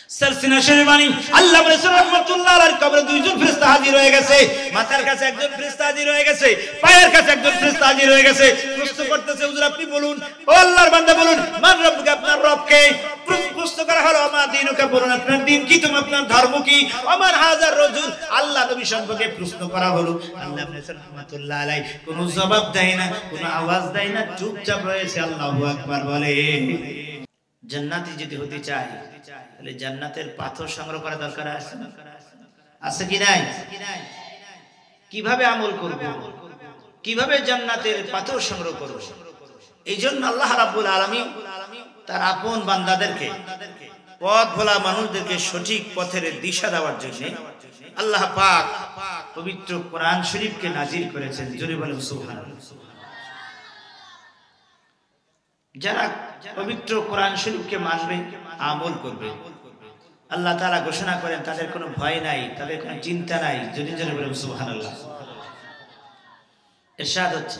সালসিনা শরীফানি আল্লাহ রাসূল রাহমাতুল্লাহ আলাইহির কবরে দুইজন ফেরেশতা হাজির হয়ে গেছে, মাথার কাছে একজন ফেরেশতা হাজির হয়ে গেছে, পায়ের কাছে একজন ফেরেশতা হাজির হয়ে গেছে। প্রশ্ন করতেছে, হুজুর আপনি বলুন, ও আল্লাহর বান্দা বলুন, মান রব্বুকা, আপনার রব কে? প্রশ্ন করা হলো, মা দীনুকা, বলুন আপনার দ্বীন কি, তুমি আপনার ধর্ম কি? ওমান হাযার রাজুল, আল্লাহ নবী সম্পর্কে প্রশ্ন করা হলো। আল্লাহ রাসূল রাহমাতুল্লাহ আলাইহি কোনো জবাব দেয় না, কোনো আওয়াজ দেয় না, চুপচাপ রয়েছে। আল্লাহু আকবার বলে। জান্নাতি যদি হতে চায় তাহলে জান্নাতের পাথর সংগ্রহ করা দরকার আছে কি নাই? কিভাবে আমল করব, কিভাবে জান্নাতের পাথর সংগ্রহ করব? এই জন্য আল্লাহ রাব্বুল আলামিন তার আপন বান্দাদেরকে, পথ ভোলা মানুষদেরকে সঠিক পথের দিশা দেওয়ার জন্য আল্লাহ পাক পবিত্র কোরআন শরীফকে নাজিল করেছেন। জোরে বলেন সুবহানাল্লাহ। যারা পবিত্র কোরআন শরীফকে মানবে, আমল করবে, আল্লাহ তাআলা ঘোষণা করেন তাদের কোনো ভয় নাই, তাদের কোনো চিন্তা নাই। যদি জোরে বলেন সুবহানাল্লাহ। ইরশাদ হচ্ছে,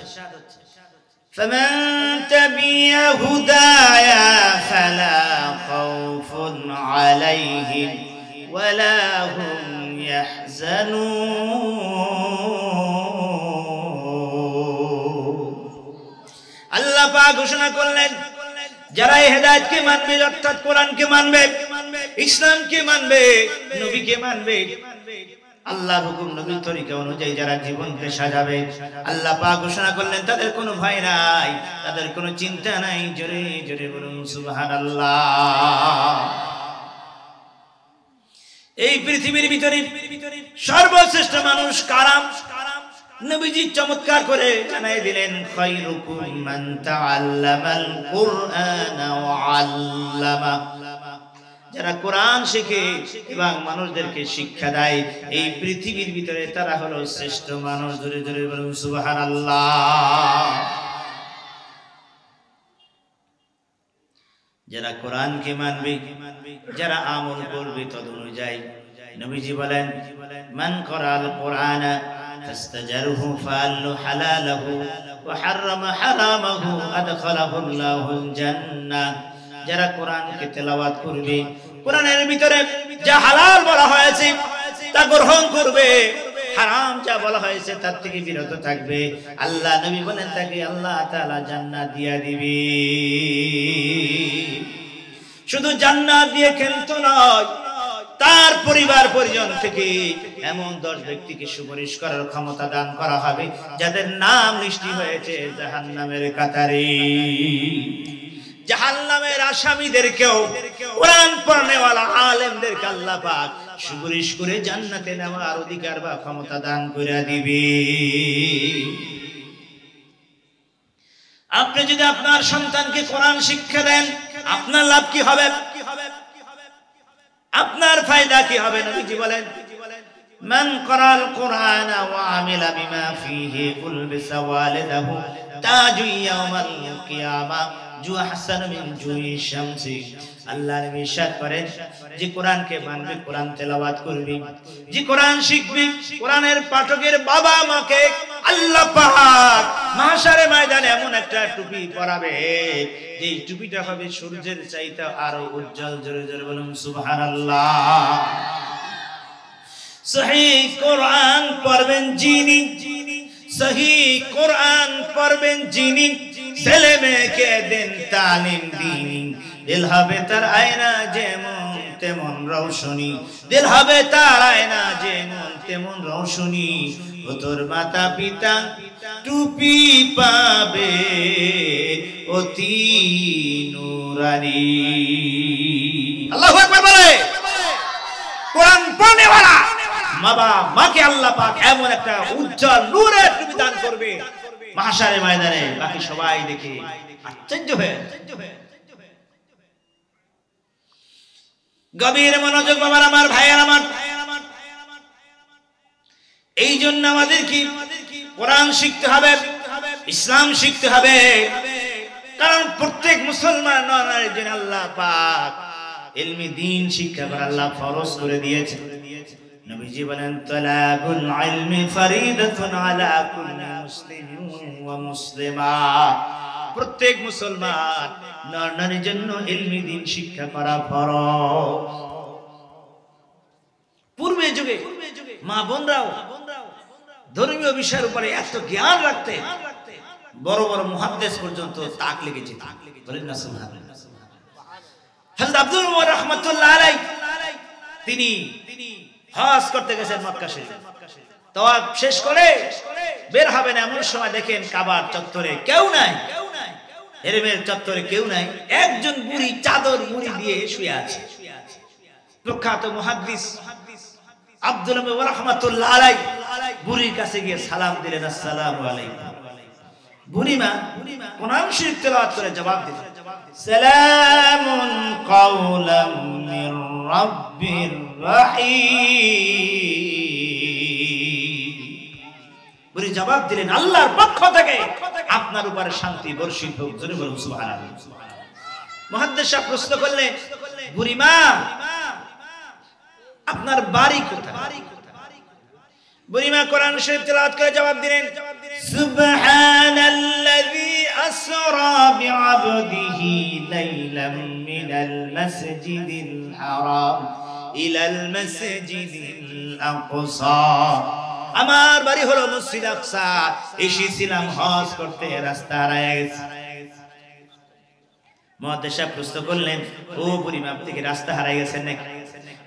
ফামান তাবিয়া হুদায়া ফালা খাউফুন আলাইহিম ওয়ালা হুম ইয়াহজানুন। আল্লাহ পাক ঘোষণা করলেন, যারা এই হেদায়েতকে মানবে, অর্থাৎ কোরআনকে মানবে, ইসলামকে মানবে, নবীকে মানবে, আল্লাহর হুকুম নবীর তরিকা অনুযায়ী যারা জীবনকে সাজাবে, আল্লাহ পাক ঘোষণা করলেন তাদের কোনো ভয় নাই, তাদের কোনো চিন্তা নাই। জোরে জোরে বলুন সুবহানাল্লাহ। এই পৃথিবীর ভিতরে সর্বশ্রেষ্ঠ মানুষ কারা? নবীজি চমৎকার করে জানাই দিলেন, খায়রুকুম মান তাআল্লামাল কুরআনা ওয়া আল্লামা। যারা কোরআন শেখে এবং মানুষদেরকে শিক্ষা দেয়, এই পৃথিবীর ভিতরে তারা হলো শ্রেষ্ঠ মানুষ। ধরে ধরে বলুন সুবহানাল্লাহ। যারা কোরআনকে মানবে, যারা আমল করবে তদ অনুযায়ী, নবীজি বলেন, মান করাল কোরআনা ফাস্তাজারহু ফাআল্লু হালালাহু ওয়া হাররামা হারামাহু আদখালাহুল্লাহুল জান্নাহ। যারা কোরআনকে তেলাওয়াত করবে, কোরআনের ভিতরে যা হালাল বলা হয়েছে তা গ্রহণ করবে, হারাম যা বলা হয়েছে তার থেকে বিরত থাকবে, আল্লাহ নবী বলেন তাকে আল্লাহ তাআলা জান্নাত দিয়া দিবে। শুধু জান্নাত দিয়ে কিন্তু নয়, তার পরিবার পরিজন থেকে এমন 10 ব্যক্তিকে সুপারিশ করার ক্ষমতা দান করা হবে যাদের নাম লিস্টি হয়েছে জাহান্নামের কাতারে। জাহান্নামের আসামীদেরকেও কোরআন পড়নেওয়ালা আলেমদেরকে আল্লাহ পাক সুপারিশ করে জান্নাতে নেওয়ার অধিকার বা ক্ষমতা দান করে দিবে। আপনি যদি আপনার সন্তানকে কোরআন শিক্ষা দেন, আপনার লাভ কি হবে? আপনার ফায়দা কি হবে? নবীজি বলেন, মান করাল কোরআনা ওয়া আমিলা বিমা ফিহি উলবিসা ওয়ালিদাহু তাজু ইয়াউমাল কিয়ামা জু আহসানু মিন জুই শামসি। আল্লাহ নবী ইরশাদ করেন, যে কোরআনকে মানবে, কোরআন তেলাওয়াত করবে, যে কোরআন শিখবে, কোরআনের পাঠকের বাবা মাকে আল্লাহ পাক মাহশারে ময়দানে এমন একটা টুপি পরাবে, যে টুপিটা হবে সূর্যের চাইতে আরো উজ্জ্বল। জোরে জোরে বলুন সুবহানাল্লাহ। সহিহ কোরআন পড়বেন যিনি, সহিহ কোরআন পড়বেন যিনি, ছেলে মেয়েকে দেন তালিম দিনী, দিল হবে তার আয়না যেমন তেমন রৌশনী, দিল হবে তার আয়না যেমন তেমন রৌশনী। ও তোর মাতা পিতা টুপি পাবে অতি নূরানী। আল্লাহু আকবার বলে। কোরআন পড়নেওয়ালা মা বাবা মাকে আল্লাহ পাক এমন একটা উজ্জ্বল নূরের টুপি দান করবে, মাহশারে ময়দানে বাকি সবাই দেখে আশ্চর্য হয়ে। গভীর মনোযোগ বাবার আমার, ভাইয়ের আমার, এই জন্য আমাদের কি কোরআন শিখতে হবে, ইসলাম শিখতে হবে। কারণ প্রত্যেক মুসলমান আল্লাহ পাক ইলমি দ্বীন শিক্ষা করা আল্লাহ ফরজ করে দিয়েছে। নবীজি বলেন, তালাবুল ইলমি ফরিদাতুন আলা কুল্লি মুসলিমিন ওয়া মুসলিমা। প্রত্যেক মুসলমান নারীর জন্য ইলমি দ্বীন শিক্ষা করা ফরজ। মা বোনরাও ধর্মীয় বিষয়ের উপরে এত জ্ঞান রাখতে বড় বড় মুহাদ্দিস পর্যন্ত তাক লেগেছে। বলেন না সুবহানাল্লাহ। হযরত আব্দুল ওয়াহাব রাহমাতুল্লাহ আলাইহি তিনি হজ করতে গেছেন মক্কা শরীফ। তাওয়াফ শেষ করে বের হবেন, এমন সময় দেখেন কাবার চত্বরে কেউ নাই, হেরেমের চত্বরে কেউ নাই, একজন বুড়ি চাদর মুড়ি দিয়ে শুয়ে আছে। প্রখ্যাত মুহাদ্দিস আব্দুল ওয়াহাব রাহমাতুল্লাহ আলাইহি বুড়ির কাছে গিয়ে সালাম দিলেন, আসসালামু আলাইকুম। বুড়িমা কোরআন শরীফ তেলাওয়াত করে জবাব দিলেন, সালামুন কাওলাম মির রাব্বির রাহিম। বুড়ি জবাব দিলেন, আল্লাহর পক্ষ থেকে আপনার উপরে শান্তি বর্ষিত হোক। জোরে বলুন সুবহানাল্লাহ। মুহাদ্দিস সাহেব প্রশ্ন করলেন, বুড়িমা আপনার বাড়ি কোথায়? বুড়িমা কোরআন শরীফ তেলাওয়াত করে জবাব দিলেন, সুবহানাল্লাযী আসরা বিআবদিহি লাইলাম মিনাল মাসজিদিল হারাম ইলাল মাসজিদিল আকসা। আমার বাড়ি হলো মসজিদ আকসা, এসেছিলাম হজ করতে, রাস্তা হারিয়ে গেছে। মুহাদ্দিস সাহেব প্রশ্ন করলেন, ও বুড়িমা আপনি কি রাস্তা হারিয়ে গেছেন নাকি?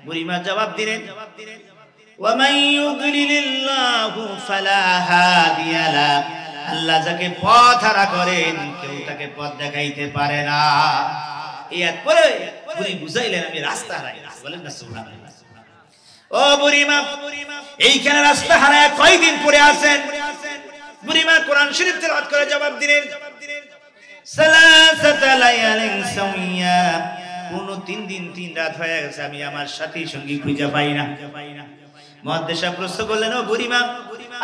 বুড়িমা জবাব দিলেন, ওয়ামান ইউদ্লিলিল্লাহু ফালা হাদিয়া লা। আল্লাহ যাকে পথ হারা করেন কেউ তাকে পথ দেখাইতে পারে না। এই আয়াত পড়ে বুড়ি বুঝাইলেন আমি রাস্তা হারাই গেছি। বলেন না সুবহানাল্লাহ। ও বুড়িমা এইখানে রাস্তা হারায় কয়দিন পরে আছেন? বুড়িমা কোরআন শরীফ তেলাওয়াত করে জবাব দিলেন, সালাসাতা লায়ালিন সাওয়িয়া। কোন 3 দিন 3 রাত হয়ে গেছে আমি আমার সাথী সঙ্গী খুঁজে পাই না। মুহাদ্দিস সাহেব প্রশ্ন করলেন, ও বুড়িমা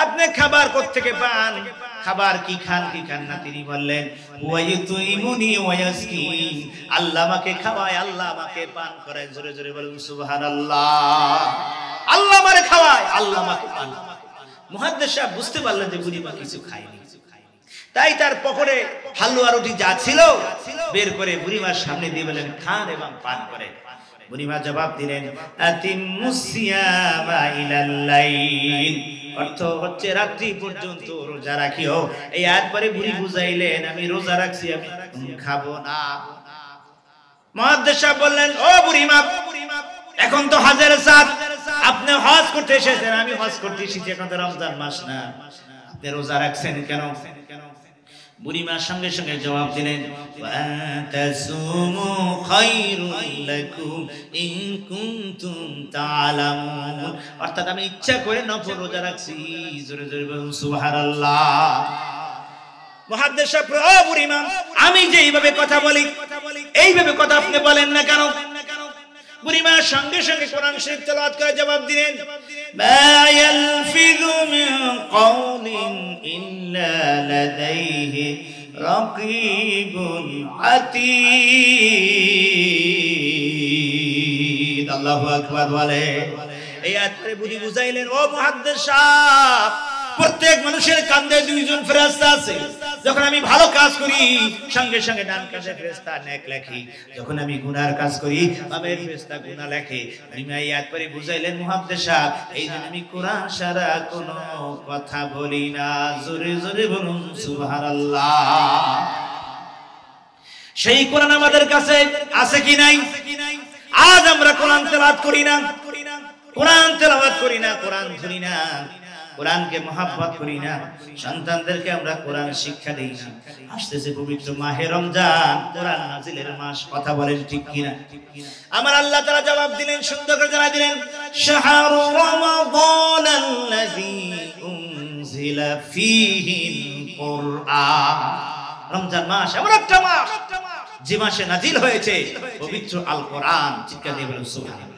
আপনি খাবার কোত্থেকে পান? খাবার কি খান কি খান না? তিনি বললেন, ওয়ায়ুতুইমুনি ওয়ায়াসকিন। আল্লাহ আমাকে খাওয়ায়, আল্লাহ আমাকে পান করায়। জোরে জোরে বলুন সুবহানাল্লাহ। আল্লাহ আমারে খাওয়ায়, আল্লাহ আমাকে পান। মুহাদ্দিস সাহেব বুঝতে পারলেন যে বুড়িমা কিছু খায়নি, তাই তার পকেটে হালুয়া রুটি যা ছিল বের করে বুড়িমার সামনে দিয়ে বলেন, খান এবং পান করে। বুড়িমা জবাব দিলেন, আতিমুস সিয়ামা ইলাল লাইল। অর্থ হচ্ছে রাত্রি পর্যন্ত রোজা রাখিও। এই আয়াত পরে বুড়ি বুঝাইলেন আমি রোজা রাখছি, আমি খাবো না। মুহাদ্দিস সাহেব বললেন, ও বুড়িমা এখন তো হজের সাথ, আপনি হজ করতে এসেছেন, আমি হজ করতে এসেছি, এখন তো রমজান মাস না, আপনি রোজা রাখছেন কেন? বুড়িমা সঙ্গে সঙ্গে জবাব দিলেন, ওয়া তাসুমু খায়রুল লাকুম ইন কুনতুম তা'লামুন। অর্থাৎ আমি ইচ্ছা করে নফল রোজা রাখছি। জোরে জোরে বলুন সুবহানাল্লাহ। মুহাদ্দিস সাহেব, ও বুড়িমা আমি যে এইভাবে কথা বলি এইভাবে কথা আপনি বলেন না কেন? বুড়িমা সঙ্গে সঙ্গে কোরআন শরীফ তেলাওয়াত করে জবাব দিলেন, মা ইয়ালফিযু মিন কাওলিন ইল্লা লাদাইহি রাকীবুন আতীদ। আল্লাহু আকবার বলে। এই আয়াত পড়ে বুড়ি বুঝাইলেন, ও মুহাদ্দিস সাহেব প্রত্যেক মানুষের কাঁধে 2 জন ফেরেশতা আছে। যখন আমি ভালো কাজ করি সঙ্গে সঙ্গে ডান কাঁধে ফেরেশতা নেক লেখে, যখন আমি গুনার কাজ করি বামের ফেরেশতা গুনাহ লেখে। আমি এই আয়াত পড়ে বুঝাইলেন মুহাদ্দিস সাহেব, এইজন্য আমি কোরআন ছাড়া কোনো কথা বলি না। জোরে জোরে বলুন সুবহানাল্লাহ। সেই কোরআন আমাদের কাছে আছে কি নাই? আজ আমরা কোরআন তেলাওয়াত করি না, কোরআন তেলাওয়াত করি না, কোরআন ধরি না, কোরআনকে মহব্বত করি না, সন্তানদেরকে আমরা কোরআন শিক্ষা দেই না। আসতেছে পবিত্র মাহে রমজান, কোরআন নাজিলের মাস, কথা বলেন ঠিক কিনা? আমার আল্লাহ তাআলা জবাব দিলেন, সুন্দর করে জানাই দিলেন, শাহরু রমাদানাল্লাযী উনজিলা ফীহিল কুরআন। রমজান মাস এমন একটা মাস যে মাসে নাজিল হয়েছে পবিত্র আল কোরআন। চিৎকার দিয়ে বলুন সুবহানাল্লাহ।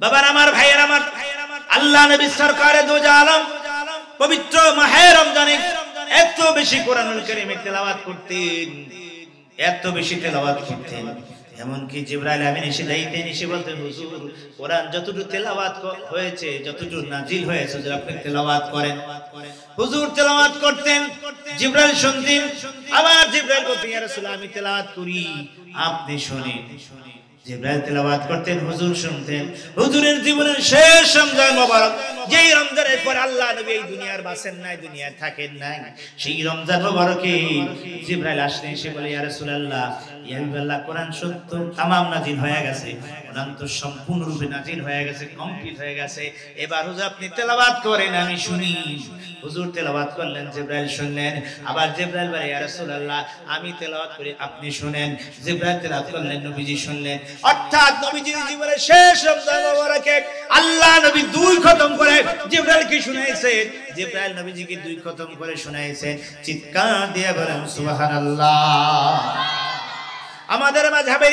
বাবার আমার, ভাইয়ের আমার, আল্লাহ নবী সরকারে দু আলম পবিত্র মাহে রমজানে এত বেশি কোরআনুল কারীমের তেলাওয়াত করতেন, এত বেশি তেলাওয়াত করতেন, এমনকি জিবরাইল আমিন এসে যাইতেন, এসে বলতেন, হুজুর কোরআন যতটুকু তেলাওয়াত হয়েছে, যতটুকু নাজিল হয়েছে হুজুর আপনি তেলাওয়াত করেন। হুজুর তেলাওয়াত করতেন, জিবরাইল শুনতেন, আবার জিবরাইল বলতেন, ইয়া রাসূলুল্লাহ আমি তেলাওয়াত করি আপনি শুনেন। জিবরাইল তেলাওয়াত করতেন, হুজুর শুনতেন। হুজুরের জীবনের শেষ রমজান মোবারক, যেই রমজানের পর আল্লাহ নবী এই দুনিয়ার বাসেন নাই, দুনিয়ায় থাকেন নাই, সেই রমজান মোবারকে জিবরাইল আসলেন, এসে বলে ইয়া রাসূলুল্লাহ, ইয়া হাবিবাল্লাহ, কোরআন সত্য তামাম নাজিল হয়ে গেছে, কোরআন তো সম্পূর্ণরূপে নাজিল হয়ে গেছে, কমপ্লিট হয়ে গেছে, এবার হুজুর আপনি তেলাওয়াত করেন, আমি শুনি। হুজুর তেলাওয়াত করলেন, জিবরাইল শুনলেন। আবার জিবরাইল বলে ইয়া রাসূলুল্লাহ, আমি তেলাওয়াত করি, আপনি শুনেন। জিবরাইল তেলাওয়াত করলেন, নবীজি শুনলেন। অর্থাৎ নবীজির জীবনের শেষ রমজান মোবারকে আল্লাহ নবী 2 খতম করে জিবরাইলকে শুনাইছেন, জিবরাইল নবীজিকে 2 খতম করে শুনাইছেন। চিৎকার দিয়ে বলেন সুবহানাল্লাহ। আমাদের মাযহাবের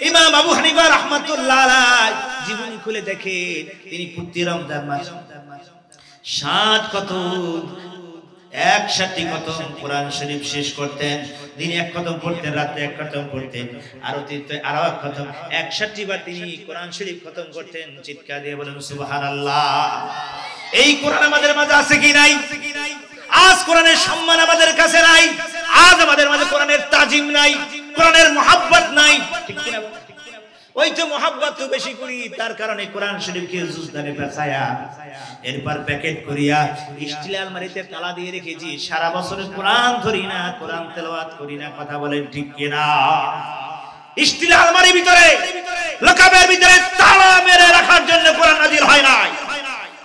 ইমাম আবু হানিফা রাহমাতুল্লাহ আলাইহি জীবনী খুলে দেখেন, তিনি প্রতি রমজান মাসে 60 খতম, 61টি খতম কোরআন শরীফ শেষ করতেন। দিনে 1 খতম পড়তেন, রাতে 1 খতম পড়তেন, আরো 1 খতম, 61টি বার তিনি কোরআন শরীফ খতম করতেন। চিৎকার দিয়ে বলেন সুবহানাল্লাহ। এই কোরআন আমাদের মাঝে আছে কি নাই? আজ কোরআনের সম্মান আমাদের কাছে নাই, আজ আমাদের মাঝে কোরআনের তাজিম নাই, কোরআনের মুহাব্বত নাই, ঠিক কি না? ওই তো মুহাব্বত তো বেশি করি, তার কারণে কোরআন শরীফকে জুজদানে পেঁচায়া, এরপর প্যাকেট করিয়া স্টিল আলমারিতে তালা দিয়ে রেখেছি। সারা বছর কোরআন ধরি না, কোরআন তেলাওয়াত করি না। কথা বলেন ঠিক কি না? স্টিল আলমারির ভিতরে, লকাবের ভিতরে তালা মেরে রাখার জন্য কোরআন নাজিল হয় নাই।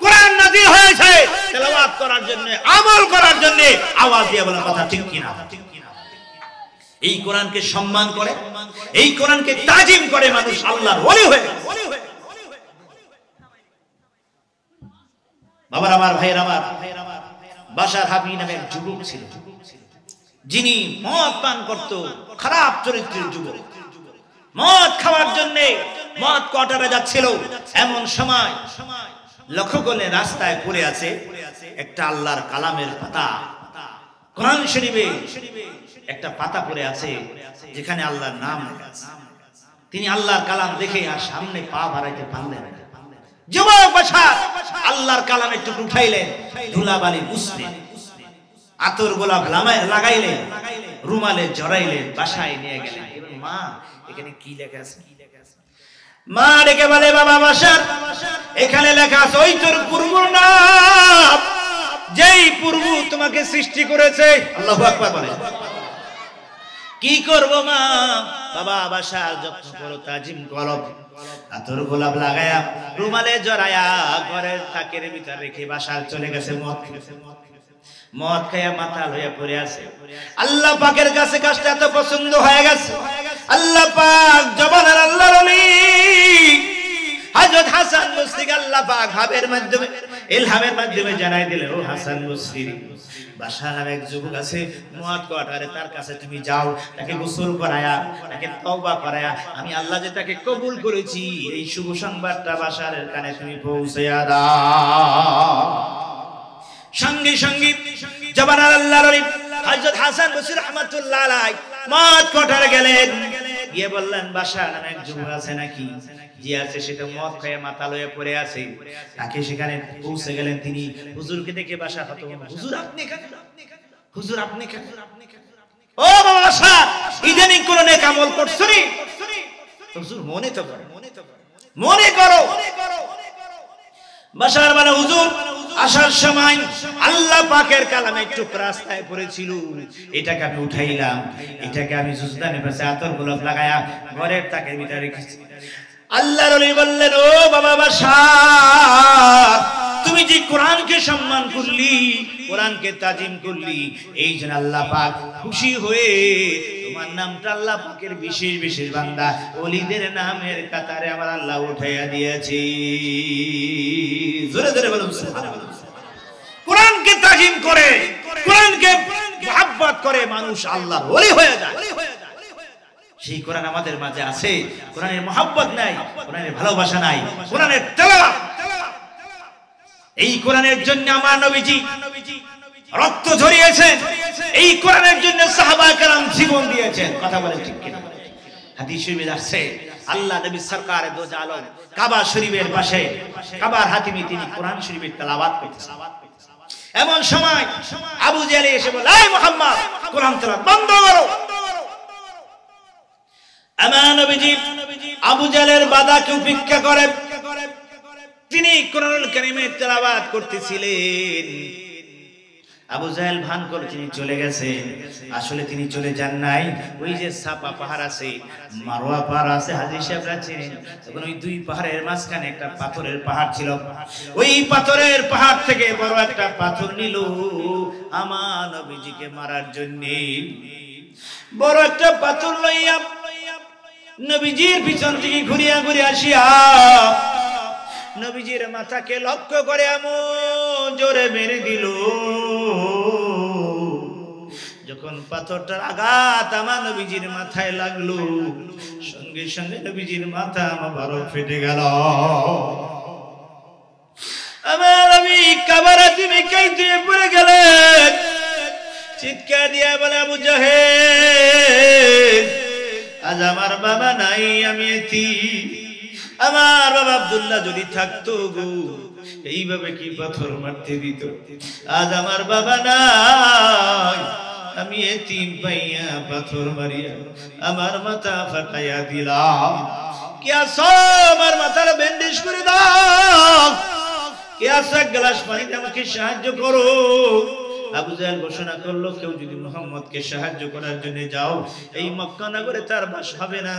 কোরআন নাজিল হয়েছে তেলাওয়াত করার জন্য, আমল করার জন্য। আওয়াজ দিয়ে বলার কথা ঠিক কি না? এই কোরআনকে সম্মান করে, এই কোরআনকে তাজিম করে মানুষ আল্লাহর ওলি হয়ে। বাবার আমার, ভাইয়ের আমার, বাশার হাবি নামে এক যুবক ছিল, যিনি মদ পান করত, খারাপ চরিত্রের যুবক। মদ খাওয়ার জন্য মদ কোয়ার্টারে যাচ্ছিল, এমন সময় লক্ষ্য করলে রাস্তায় পড়ে আছে একটা আল্লাহর কালামের পাতা। কোরআন শরীফে একটা পাতা পড়ে আছে যেখানে আল্লাহর নাম লেখা আছে। তিনি আল্লাহর কালাম দেখে আর সামনে পা বাড়াইতে পারলেন না। যুবক বাশার আল্লাহর কালামের টুকরো উঠাইলেন, ধুলাবালি মুছলেন, আতর গোলাপ লাগাইলেন, রুমালে জড়াইলেন, বাসায় নিয়ে গেলেন। মা, এখানে কি লেখা আছে? মা ডেকে বলে, বাবা বাশার, এখানে লেখা আছে ওই তোর পূর্বর নাম, যেই পূর্ব তোমাকে সৃষ্টি করেছে। আল্লাহু আকবার বলে। কি করব মা? বাবা বাশার যত্ন করো, তাজিম করো, আতর গোলাপ লাগায়া, রুমালে জড়ায়া, ঘরের তাকের ভিতর রেখে বাশার চলে গেছে মদ খাইয়া মাতাল হইয়া পড়ে আছে। আল্লাহ পাকের কাছে কাজটা এত পছন্দ হয়ে গেছে, আল্লাহ পাক জবানের আল্লাহর ওলি হযরত হাসান বসরি আল্লাহ পাক হাবের মাধ্যমে, ইলহামের মাধ্যমে জানাই দিলেন, ও হাসান বসরি, বাশার নামে এক যুবক আছে মদ কোয়ার্টারে, তার কাছে তুমি যাও, তাকে গোসল করায়া, তাকে তওবা করায়া, আমি আল্লাহ যে তাকে কবুল করেছি, এই শুভ সংবাদটা বাশারের কানে তুমি পৌঁছায়া দাও। সঙ্গে সঙ্গে জবানার আল্লাহর ওলি হযরত হাসান বসরি রাহমাতুল্লাহ আলাইহি মদ কোয়ার্টারে গেলেন, গিয়ে বললেন, বাশার নামে এক যুবক আছে নাকি? জি আছে, সেটা মদ খেয়ে মাতাল হয়ে পড়ে আছে। তাকে সেখানে পৌঁছে গেলেন তিনি। হুজুরকে দেখে বাশার হতো, হুজুর আপনি এখানে? হুজুর আপনি এখানে? ও বাবা বাশার, ইদানিং কোন নেক আমল করছো নি? হুজুর মনে তো করো, মনে করো। বাশার বলে, হুজুর আসার সময় আল্লাহ পাকের কালামে একটু রাস্তায় পড়েছিল, এটাকে আমি উঠাইলাম, এটাকে আমি জুজদানে পেঁচে আতর গোলাপ লাগায়া ঘরের তাকের ভিতরে রেখেছি। আল্লাহর ওলি বললেন, ও বাবা বাশার, তুমি যে কোরআনকে সম্মান করলি, কোরআনকে তাজিম করলি, এই জন্য আল্লাহ পাক খুশি হয়ে তোমার নামটা আল্লাহ পাকের বিশেষ বিশেষ বান্দা ওলিদের নামের কাতারে আমার আল্লাহ উঠাইয়া দিয়েছে। জোরে জোরে বলুন সুবহানাল্লাহ। কোরআনকে তাজিম করে, কোরআনকে মুহাব্বত করে মানুষ আল্লাহর ওলি হয়ে যায়। সেই কোরআন আমাদের মাঝে আছে, কোরআনের মুহাব্বত নাই, কোরআনের ভালোবাসা নাই, কোরআনের তেলাওয়াত। এই কোরআনের জন্য আমার নবীজি রক্ত ঝরিয়েছেন, এই কোরআনের জন্য সাহাবায়ে কেরাম জীবন দিয়েছেন। কথা বলেন ঠিক কিনা? হাদিস শরীফে আছে, আল্লাহ নবী সরকার দো জালাল কাবা শরীফের পাশে কাবার হাতিমে তিনি কোরআন শরীফের তেলাওয়াত করতেছেন। এমন সময় আবু জেহেল এসে বলে, এই মুহাম্মদ, কোরআন তেলাওয়াত বন্ধ করো। আমার নবীজি আবু জাহেলের বাধাকে উপেক্ষা করে তিনি কোরআনুল কারীমে তেলাওয়াত করতেছিলেন। আবু জাহেল ভান করে তিনি চলে গেছেন, আসলে তিনি চলে যান নাই। ওই যে সাফা পাহাড় আছে, মারওয়া পাহাড় আছে, হাজী সাহেবরা চেনেন, তখন ওই দুই পাহাড়ের মাঝখানে একটা পাথরের পাহাড় ছিল। ওই পাথরের পাহাড় থেকে বড় একটা পাথর নিল আমার নবীজিকে মারার জন্য। বড় একটা পাথর লইয়া নবীজির পিছন থেকে ঘুরিয়া ঘুরিয়া আসিয়া নবীজির মাথাকে লক্ষ্য করে এমন জোরে মেরে দিল। যখন পাথরটার আঘাত আমার নবীজির মাথায় লাগলো, সঙ্গে সঙ্গে নবীজির মাথা মোবারক ফেটে গেল। আমার নবী কাবারাতি মেকাই দিয়ে পড়ে গেলেন, চিৎকার দিয়ে বলে, আবু জাহেল, আজ আমার বাবা নাই, আমি এতিম। আমার বাবা আব্দুল্লাহ যদি থাকতো গো, এইভাবে কি পাথর মারতে দিত। আজ আমার বাবা নাই, আমি এতিম পাইয়া পাথর মারিয়া আমার মাথা ফাটাইয়া দিলাম। কে আসো, আমার মাথার ব্যান্ডেজ করে দাও। কে আসো, এক গ্লাস পানিতে আমাকে সাহায্য করো। আবু জাহেল ঘোষণা করলো, কেউ যদি মুহাম্মদকে সাহায্য করার জন্য যাও, এই মক্কা নগরে তার বাস হবে না,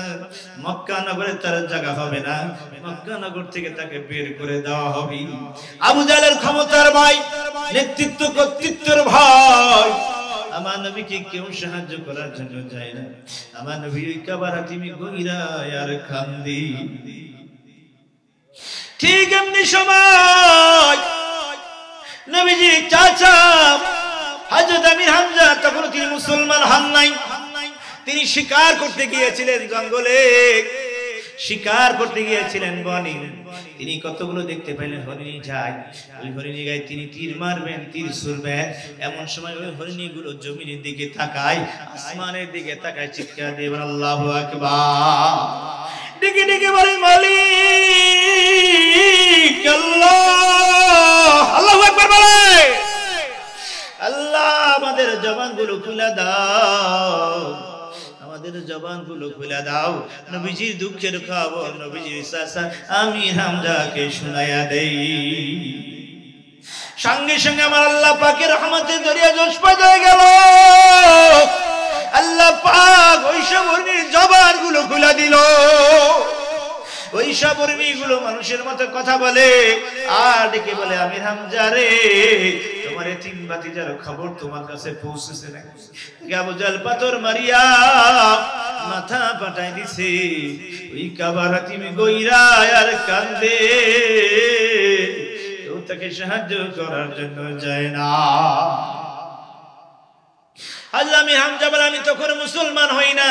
মক্কা নগরে তার জায়গা হবে না, মক্কা নগর থেকে তাকে বের করে দেওয়া হবে। আবু জাহেলের ক্ষমতার ভয়, নেতৃত্ব কর্তৃত্বের ভয়, আমার নবীকে কেউ সাহায্য করার জন্য যায় না। আমার নবী ওই কাবারাতিমি গইরা আর কান্দি। ঠিক এমনি সময় নবীজি চাচা হযরত আমির হামজা, তখন তিনি মুসলমান হন নাই, তিনি শিকার করতে গিয়েছিলেন জঙ্গলে, শিকার করতে গিয়েছিলেন বনে। তিনি কতগুলো দেখতে পেলেন হরিণী যায়, ওই হরিণী গায়ে তিনি তীর মারবেন, তীর ছুড়বেন। এমন সময় ওই হরিণীগুলো জমিনের দিকে তাকায়, আসমানের দিকে তাকায়, চিৎকার দিয়ে বলে আল্লাহু আকবার। ডেকে ডেকে বলে মালিক আল্লাহ, আল্লাহু আকবার বলে, আল্লাহ আমাদের জবানগুলো খুলে দাও, আমাদের জবানগুলো খুলে দাও। নবীজির দুঃখের খবর নবীজির চাচা আমির হামজাকে শোনায়া দেই। সঙ্গে সঙ্গে আমার আল্লাহ পাকের রহমতের দরিয়া জোশ পয়দা হয়ে গেল। আল্লাহ পাক ওই সব হরিণীর জবানগুলো খুলে দিল। ওই সব হরিণীগুলো মানুষের মতো কথা বলে আর ডেকে বলে, আমির হামজা রে, তোমার এতিম ভাতিজার খবর তোমার কাছে পৌঁছেছে না? আবু জাহেল পাথর মারিয়া মাথা পাঠাই দিছে। ওই কাবারাতিমি গইরা আর কান্দে, কেউ তাকে সাহায্য করার জন্য যায় না। আল্লাহ আমির হামজা বলে, আমি তখন মুসলমান হই না,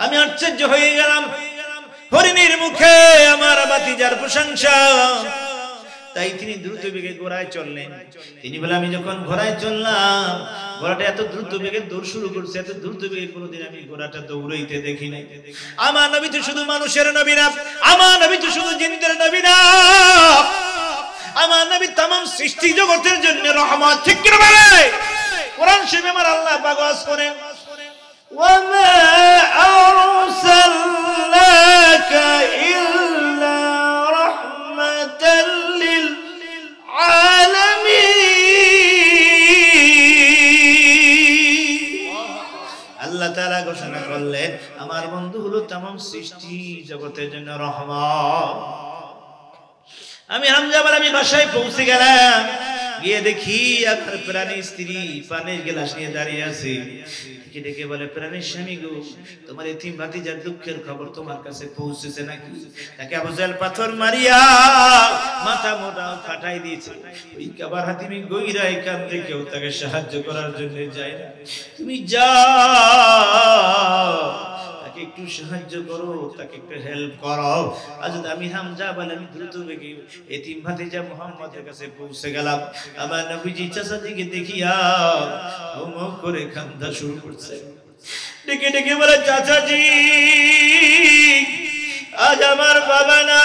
আমি আশ্চর্য হয়ে গেলাম হরিণীর মুখে আমার ভাতিজার প্রশংসা। তাই তিনি দ্রুত বেগে ঘোড়ায় চললেন। তিনি বলে, আমি যখন ঘোড়ায় চললাম, ঘোড়াটা এত দ্রুত বেগে দৌড় শুরু করছে, এত দ্রুত বেগে কোনোদিন আমি ঘোড়াটা দৌড়াইতে দেখি নাই। আমার নবী তো শুধু মানুষের নবী না, আমার নবী তো শুধু জিনদের নবী না, আমার নবী तमाम সৃষ্টি জগতের জন্য রহমত। ঠিক কি বলে? কোরআন শরীফে আমার আল্লাহ বাগাস করেন, ওয়ামা আরসালনাকা ইল্লা রাহমাতাল লিল আলামিন। আল্লাহ তাআলা ঘোষণা করলেন, আমার বন্ধু হলো तमाम সৃষ্টি জগতের জন্য রহমত। আমি হামজা বলে, আমি বাসায় পৌঁছে গেলাম, গিয়ে দেখি আপনার প্রাণের স্ত্রী পানির গ্লাস নিয়ে দাঁড়িয়ে আছে। ডেকে ডেকে বলে, প্রাণের স্বামী গো, তোমার এতিম ভাতিজার দুঃখের খবর তোমার কাছে পৌঁছেছে নাকি? তাকে আবু জাহেল পাথর মারিয়া মাথা মোটা ফাটাই দিয়েছে। ওই কাবারাতিমি গইরা কান্দে, কেউ তাকে সাহায্য করার জন্য যায় না। তুমি যাও, একটু সাহায্য করো, তাকে একটু হেল্প করো। আজ আমি হামজা বলে, আমি দ্রুত বেগে এতিম ভাতিজা মুহাম্মদের কাছে পৌঁছে গেলাম। আমার নবীজি চাচাজিকে দেখিয়া হুমুক করে কান্দা শুরু করছে। ডেকে ডেকে বলে, চাচাজি আজ আমার বাবা না,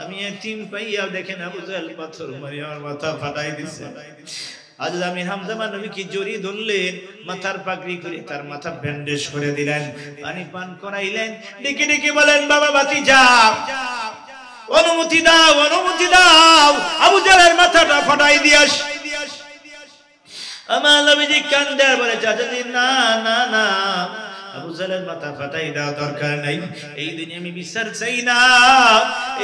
আমি এতিম পাইয়া দেখেন আবু জাহেল পাথর মারি আমার মাথা ফাটাই দিছে। হযরত আমির হামজা আমার নবীকে জড়িয়ে ধরলেন, মাথার পাগড়ি করে তার মাথা ব্যান্ডেজ করে দিলেন, পানি পান করাইলেন, ডেকে ডেকে বলেন বাবা ভাতিজা অনুমতি দাও, অনুমতি দাও, আবু জাহলের মাথাটা ফাটাই দিয়াস। আমার নবীজি কান্দে আর বলে চাচাজি না না না, আবু জাহলের মাথা ফাটাই দেওয়া দরকার নাই, এই দুনিয়া আমি বিচার চাই না,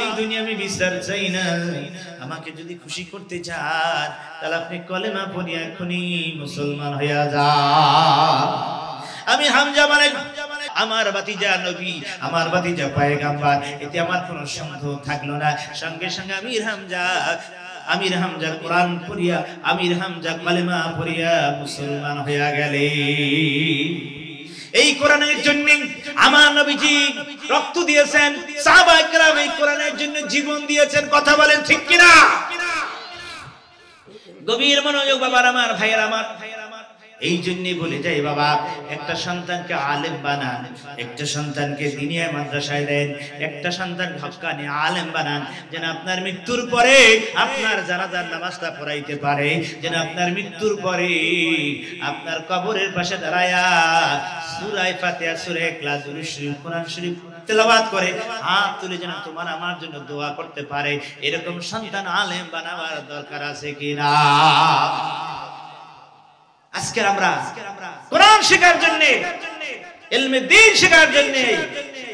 এই দুনিয়া আমি বিচার চাই না। আমাকে যদি খুশি করতে চান তাহলে আপনি কলেমা পড়িয়া এখনই মুসলমান হইয়া যান। আমি হামজা মানে আমার ভাতিজা নবী, আমার ভাতিজা পয়গম্বর, এতে আমার কোনো সন্দেহ থাকলো না। সঙ্গে সঙ্গে আমির হামজা কোরআন পড়িয়া, আমির হামজা কালেমা পড়িয়া মুসলমান হইয়া গেলে। এই কোরআনের জন্য আমার নবীজি রক্ত দিয়েছেন, সাহাবায়ে কেরাম এই কোরআনের জন্য জীবন দিয়েছেন। কথা বলেন ঠিক কিনা? গভীর মনোযোগ বাবার আমার, ভাইয়ের আমার। এই জন্য বলে যাই বাবা, একটা সন্তানকে আলেম বানান, একটা সন্তানকে দিনিয়া মাদ্রাসায় দেন, একটা সন্তান হক্কানি আলেম বানান, যেন আপনার মৃত্যুর পরে আপনার জানাজার নামাজটা পড়াইতে পারে, যেন আপনার মৃত্যুর পরে আপনার কবরের পাশে দাঁড়ায়া সূরা ফাতিহা, সূরা ইখলাস, দুরূদ শরীফ, কোরআন শরীফ তেলাওয়াত করে হাত তুলে যেন তোমার আমার জন্য দোয়া করতে পারে। এরকম সন্তান আলেম বানাবার দরকার আছে কিনা? আজকে আমরা কোরআন শেখার জন্য, ইলমে দ্বীন শেখার জন্য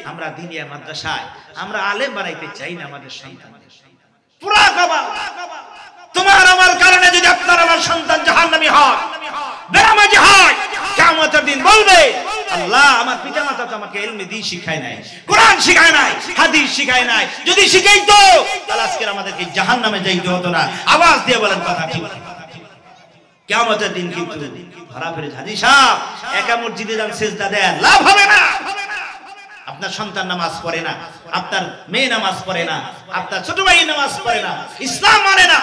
আমরা দিনিয়া মাদ্রাসায় আমরা আলেম বানাইতে চাই না আমাদের সন্তান। পুরা কবা তোমার আমার কারণে যদি আপনার আমার সন্তান জাহান্নামী হয়, বেনামাজি হয়, কিয়ামতের দিন বলবে আল্লাহ আমার পিতামাতা তো আমাকে ইলমে দ্বীন শিখায় নাই, কোরআন শিখায় নাই, হাদিস শিখায় নাই, যদি শিখাইতো তাহলে আজকে আমাদেরকে জাহান্নামে যাইতে হতো না। আওয়াজ দিয়ে বলেন কথা ঠিক। কিয়ামতের দিন কিন্তু ধরা পড়ে হাজী সাহেব একা মসজিদে যান সেজদা দেন, লাভ হবে না। আপনার সন্তান নামাজ পড়ে না, আপনার মেয়ে নামাজ পড়ে না, আপনার ছোট ভাই নামাজ পড়ে না, ইসলাম মানে না।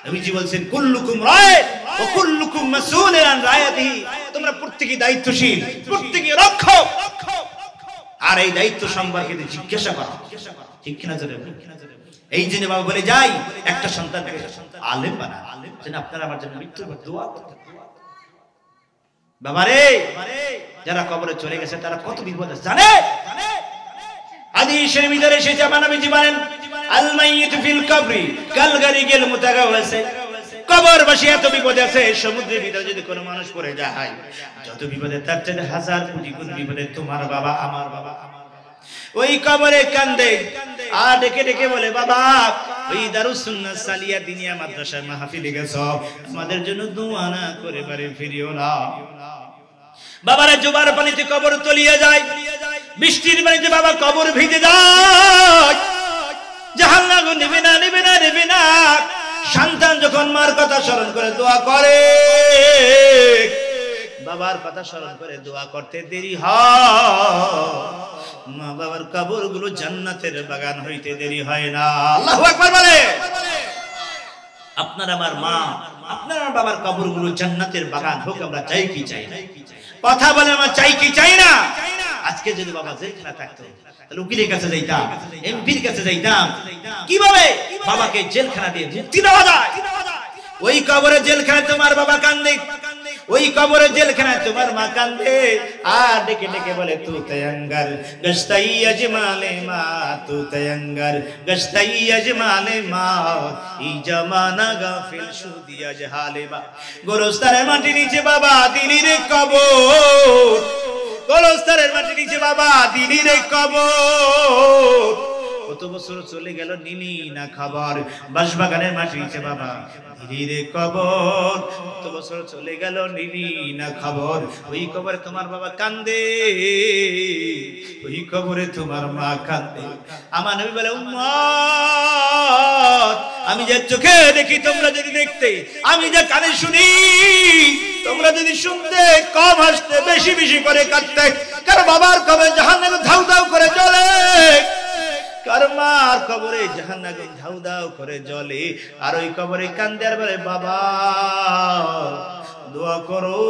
নবীজি বলেন কুল্লুকুম রায় ওয়া কুল্লুকুম মাসউলুন আন রায়াতিহি, তোমরা প্রত্যেকই দায়িত্বশীল, প্রত্যেকই রক্ষক, আর এই দায়িত্ব সম্পর্কে জিজ্ঞাসা করো। ঠিক কিনা জোরে? এই জন্য বাবা বলে যাই একটা সন্তানকে আলেম বানান, যেন আপনারা আমার জন্য মৃত্যুর পর দোয়া করতে। বাবারে যারা কবরে চলে গেছে তারা কত বিপদ আছে জানে? হাদিসের ভিতরে এসেছে আমার নবীজি বলেন আল মাইয়িতু ফিল কবরি কাল গারিকিল মুতাগাওয়াসি, কবরবাসী এত বিপদে আছে, সমুদ্রের ভিতরে যদি কোনো মানুষ পড়ে যায় যত বিপদে তার চেয়ে হাজার কোটি গুণ বিপদে তোমার বাবা আমার বাবা। ওই কবরে কান্দে আর ডেকে ডেকে বলে বাবা ওই দারুস সুন্নাহ সালিয়া দিনিয়া মাদ্রাসার মাহফিলে গেছো, আমাদের জন্য দোয়া না করে বাড়ি ফিরিও না। বাবারা জোবার পানিতে কবর তলিয়ে যায়, বৃষ্টির পানিতে বাবা কবর ভিজে যায়, জাহান্নাম নিবে না নিবে না নিবে না। সন্তান যখন মার কথা স্মরণ করে দোয়া করে, বাবার কথা স্মরণ করে দোয়া করতে দেরি হয়, মা বাবার কবর গুলো জান্নাতের বাগান হইতে দেরি হয় না। আল্লাহু আকবার বলে। আপনার আমার মা, আপনার আমার বাবার কবর গুলো জান্নাতের বাগান হোক, আমরা চাই কি চাই না? কথা বলে আমরা চাই কি চাই না? আজকে যদি বাবা জেলখানা থাকতো তাহলে উকিলের কাছে যাইতাম, এমপির কাছে যাইতাম, কিভাবে বাবাকে জেলখানা দিয়ে মুক্তি দেওয়া যায়। ওই কবরে জেলখানায় তোমার বাবা কান্দে, ওই কবরে জেলখানায় তোমার মা কান্দে, আর ডেকে ডেকে বলে তু তয়ঙ্গার গশতাই আজমালে মা, তু তয়ঙ্গার গশতাই আজমালে মা, ই জামানা গাফিল শুদিয়া জাহালে মা। গোরস্তানের মাটির নিচে বাবা দিলির কবর, গোরস্তানের মাটির নিচে বাবা দিলির কবর। কত বছর চলে গেল নিলি না খবর, বাঁশবাগানের মাটির নিচে বাবা দিলির কবর। কত বছর চলে গেল নিলি না খবর, ওই কবরে তোমার বাবা কান্দে, ওই কবরে তোমার মা কান্দে। আমার নবী বলে উম্মত আমি যে চোখে দেখি তোমরা যদি দেখতে, আমি যে কানে শুনি তোমরা যদি শুনতে, কম হাসতে বেশি বেশি করে কাঁদতে। কারণ বাবার কবরে জাহান্নামে ধাউ ধাউ করে জ্বলে, কার মার কবরে জাহান্নামে ধাউ ধাউ করে জ্বলে, আর ওই কবরে কান্দে আর বলে বাবা দোয়া করো,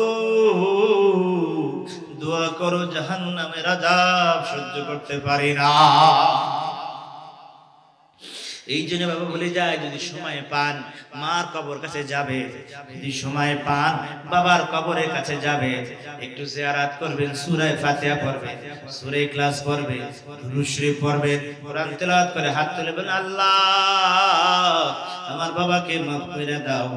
দোয়া করো, জাহান্নামের আযাব সহ্য করতে পারি না। এই জন্য বাবা বলে যায় যদি সময় পান মার কবর কাছে যাবে, যদি সময় পান বাবার কবরের কাছে যাবে, একটু জিয়ারত করবেন, সূরা ফাতিহা পড়বেন, সূরা ইখলাস পড়বেন, দুরূদ শরীফ পড়বেন, কোরআন তেলাওয়াত করে হাত তুলে বলেন আল্লাহ আমার বাবাকে মাফ করে দাও,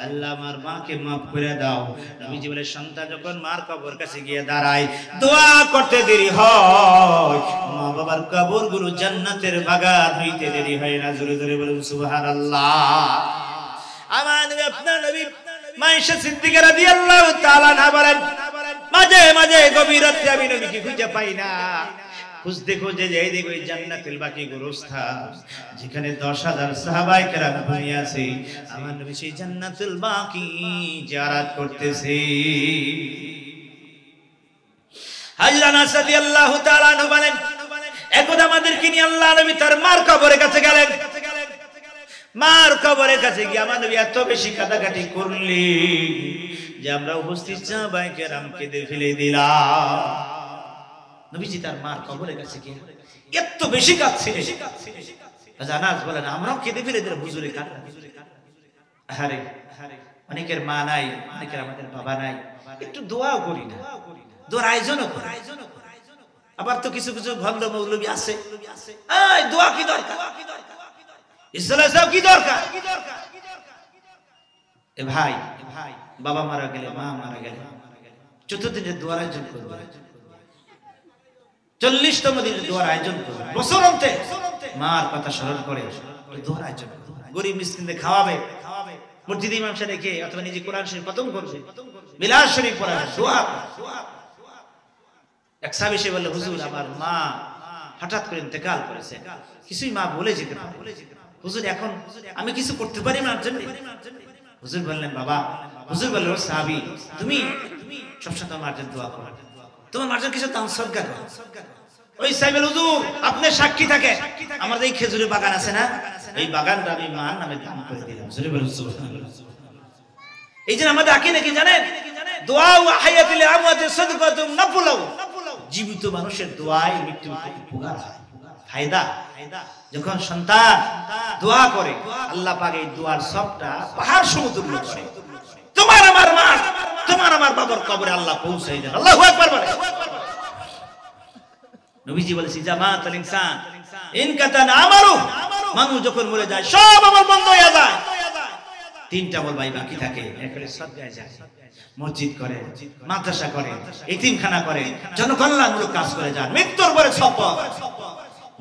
আল্লাহ আমার মাকে মাফ করে দাও। নবীজি বলে সন্তান যখন মার কবর কাছে গিয়ে দাঁড়ায় দোয়া করতে দেরি হয়, মা বাবার কবরগুলো জান্নাতের বাগান হইতে দেরি হয় না। জোরে জোরে বলুন সুবহানাল্লাহ। আমার নবী আপনার নবী মায়েশা সিদ্দিকা রাদিয়াল্লাহু তাআলা আনহা বলেন মাঝে মাঝে গভীর রাতে আমি নবীকে খুঁজে পাই না, খুঁজতে খুঁজে যাই দেখো ওই জান্নাতুল বাকি গোরস্থান যেখানে 10,000 সাহাবায়ে কেরাম ঘুমিয়ে আছে, আমার নবী সেই জান্নাতুল বাকি জিয়ারত করতেছে। হযরত আনাস রাদিয়াল্লাহু তাআলা আনহু বলেন একদা আমাদেরকে নিয়ে আল্লাহ নবী তার মার কবরের কাছে গেলেন, মার কবরের কাছে গিয়ে আমার নবী এত বেশি কাঁদাকাটি করলেন যে আমরা উপস্থিত সাহাবায়ে কেরাম কেঁদে ফেলে দিলাম। নবীজি তার মার কবরের কাছে গিয়ে এত বেশি কাঁদছে, আনাস বলেন আমরাও কেঁদে ফেলে দিলাম হুজুরে কাঁদা। আরে অনেকের মা নাই, অনেকের আমাদের বাবা নাই, একটু দোয়াও করি না, দোয়ার আয়োজনও করি। আবার তো কিছু কিছু ভণ্ড মৌলবী আছে এই দোয়া কি দরকার, ইসলাম সব কি দরকার। এ ভাই বাবা মারা গেলে মা মারা গেলে চতুর্দিনের দোয়ার আয়োজন করবে, 40তম দিনের দোয়ার আয়োজন করবে, বছর অন্তে মার কথা স্মরণ করে দোয়ার আয়োজন করবে, গরিব মিসকিনদের খাওয়াবে, মসজিদে ইমাম সাহেব রেখে অথবা নিজে কোরআন শরীফ খতম করবে, মিলাদ শরীফ পড়াবে, দোয়া। এক সাহাবী এসে বলল হুজুর আমার মা হঠাৎ করে ইন্তেকাল করেছে, কিছুই মা বলে যেতে পারে, হুজুর এখন আমি কিছু করতে পারি মার জন্য। হুজুর বললেন বাবা, হুজুর বললেন সাহাবী তুমি সবসময় তোমার জন্য দোয়া করো, তোমার মার জন্য কিছু দান সদকা করো। ওই সাহেব হুজুর আপনি সাক্ষী থাকে আমাদের এই খেজুরের বাগান আছে না, এই বাগানটা আমি মার নামে দান করে দিলাম। হুজুর বললেন সুবহানাল্লাহ। এই যে আমাদের আকিদা কি জানেন, দোয়া ওয়া হায়াতুল আমওয়াত সাদকাতুম নাফুলাউ, জীবিত মানুষের দোয়ায় মৃত্যুর উপকার হয়, ফায়দা। যখন সন্তান দোয়া করে আল্লাহ পাক এই দোয়ার সবটা পাহাড় সমতুল্য করে তোমার আমার মা তোমার আমার বাবার কবরে আল্লাহ পৌঁছায় দেন। আল্লাহু আকবার বলে। নবীজি বলেছে জামাতুল ইনসান ইন কাতান আমারু, মানুষ যখন মরে যায় সব আমল বন্ধ হয়ে যায়, তিনটা আমল ভাই বাকি থাকে। এক হলো সদকায় যায়, মসজিদ করে, মাদ্রাসা করে, এতিমখানা করে, জনকল্যাণমূলক কাজ করে যান, মৃত্যুর পরে সওয়াব।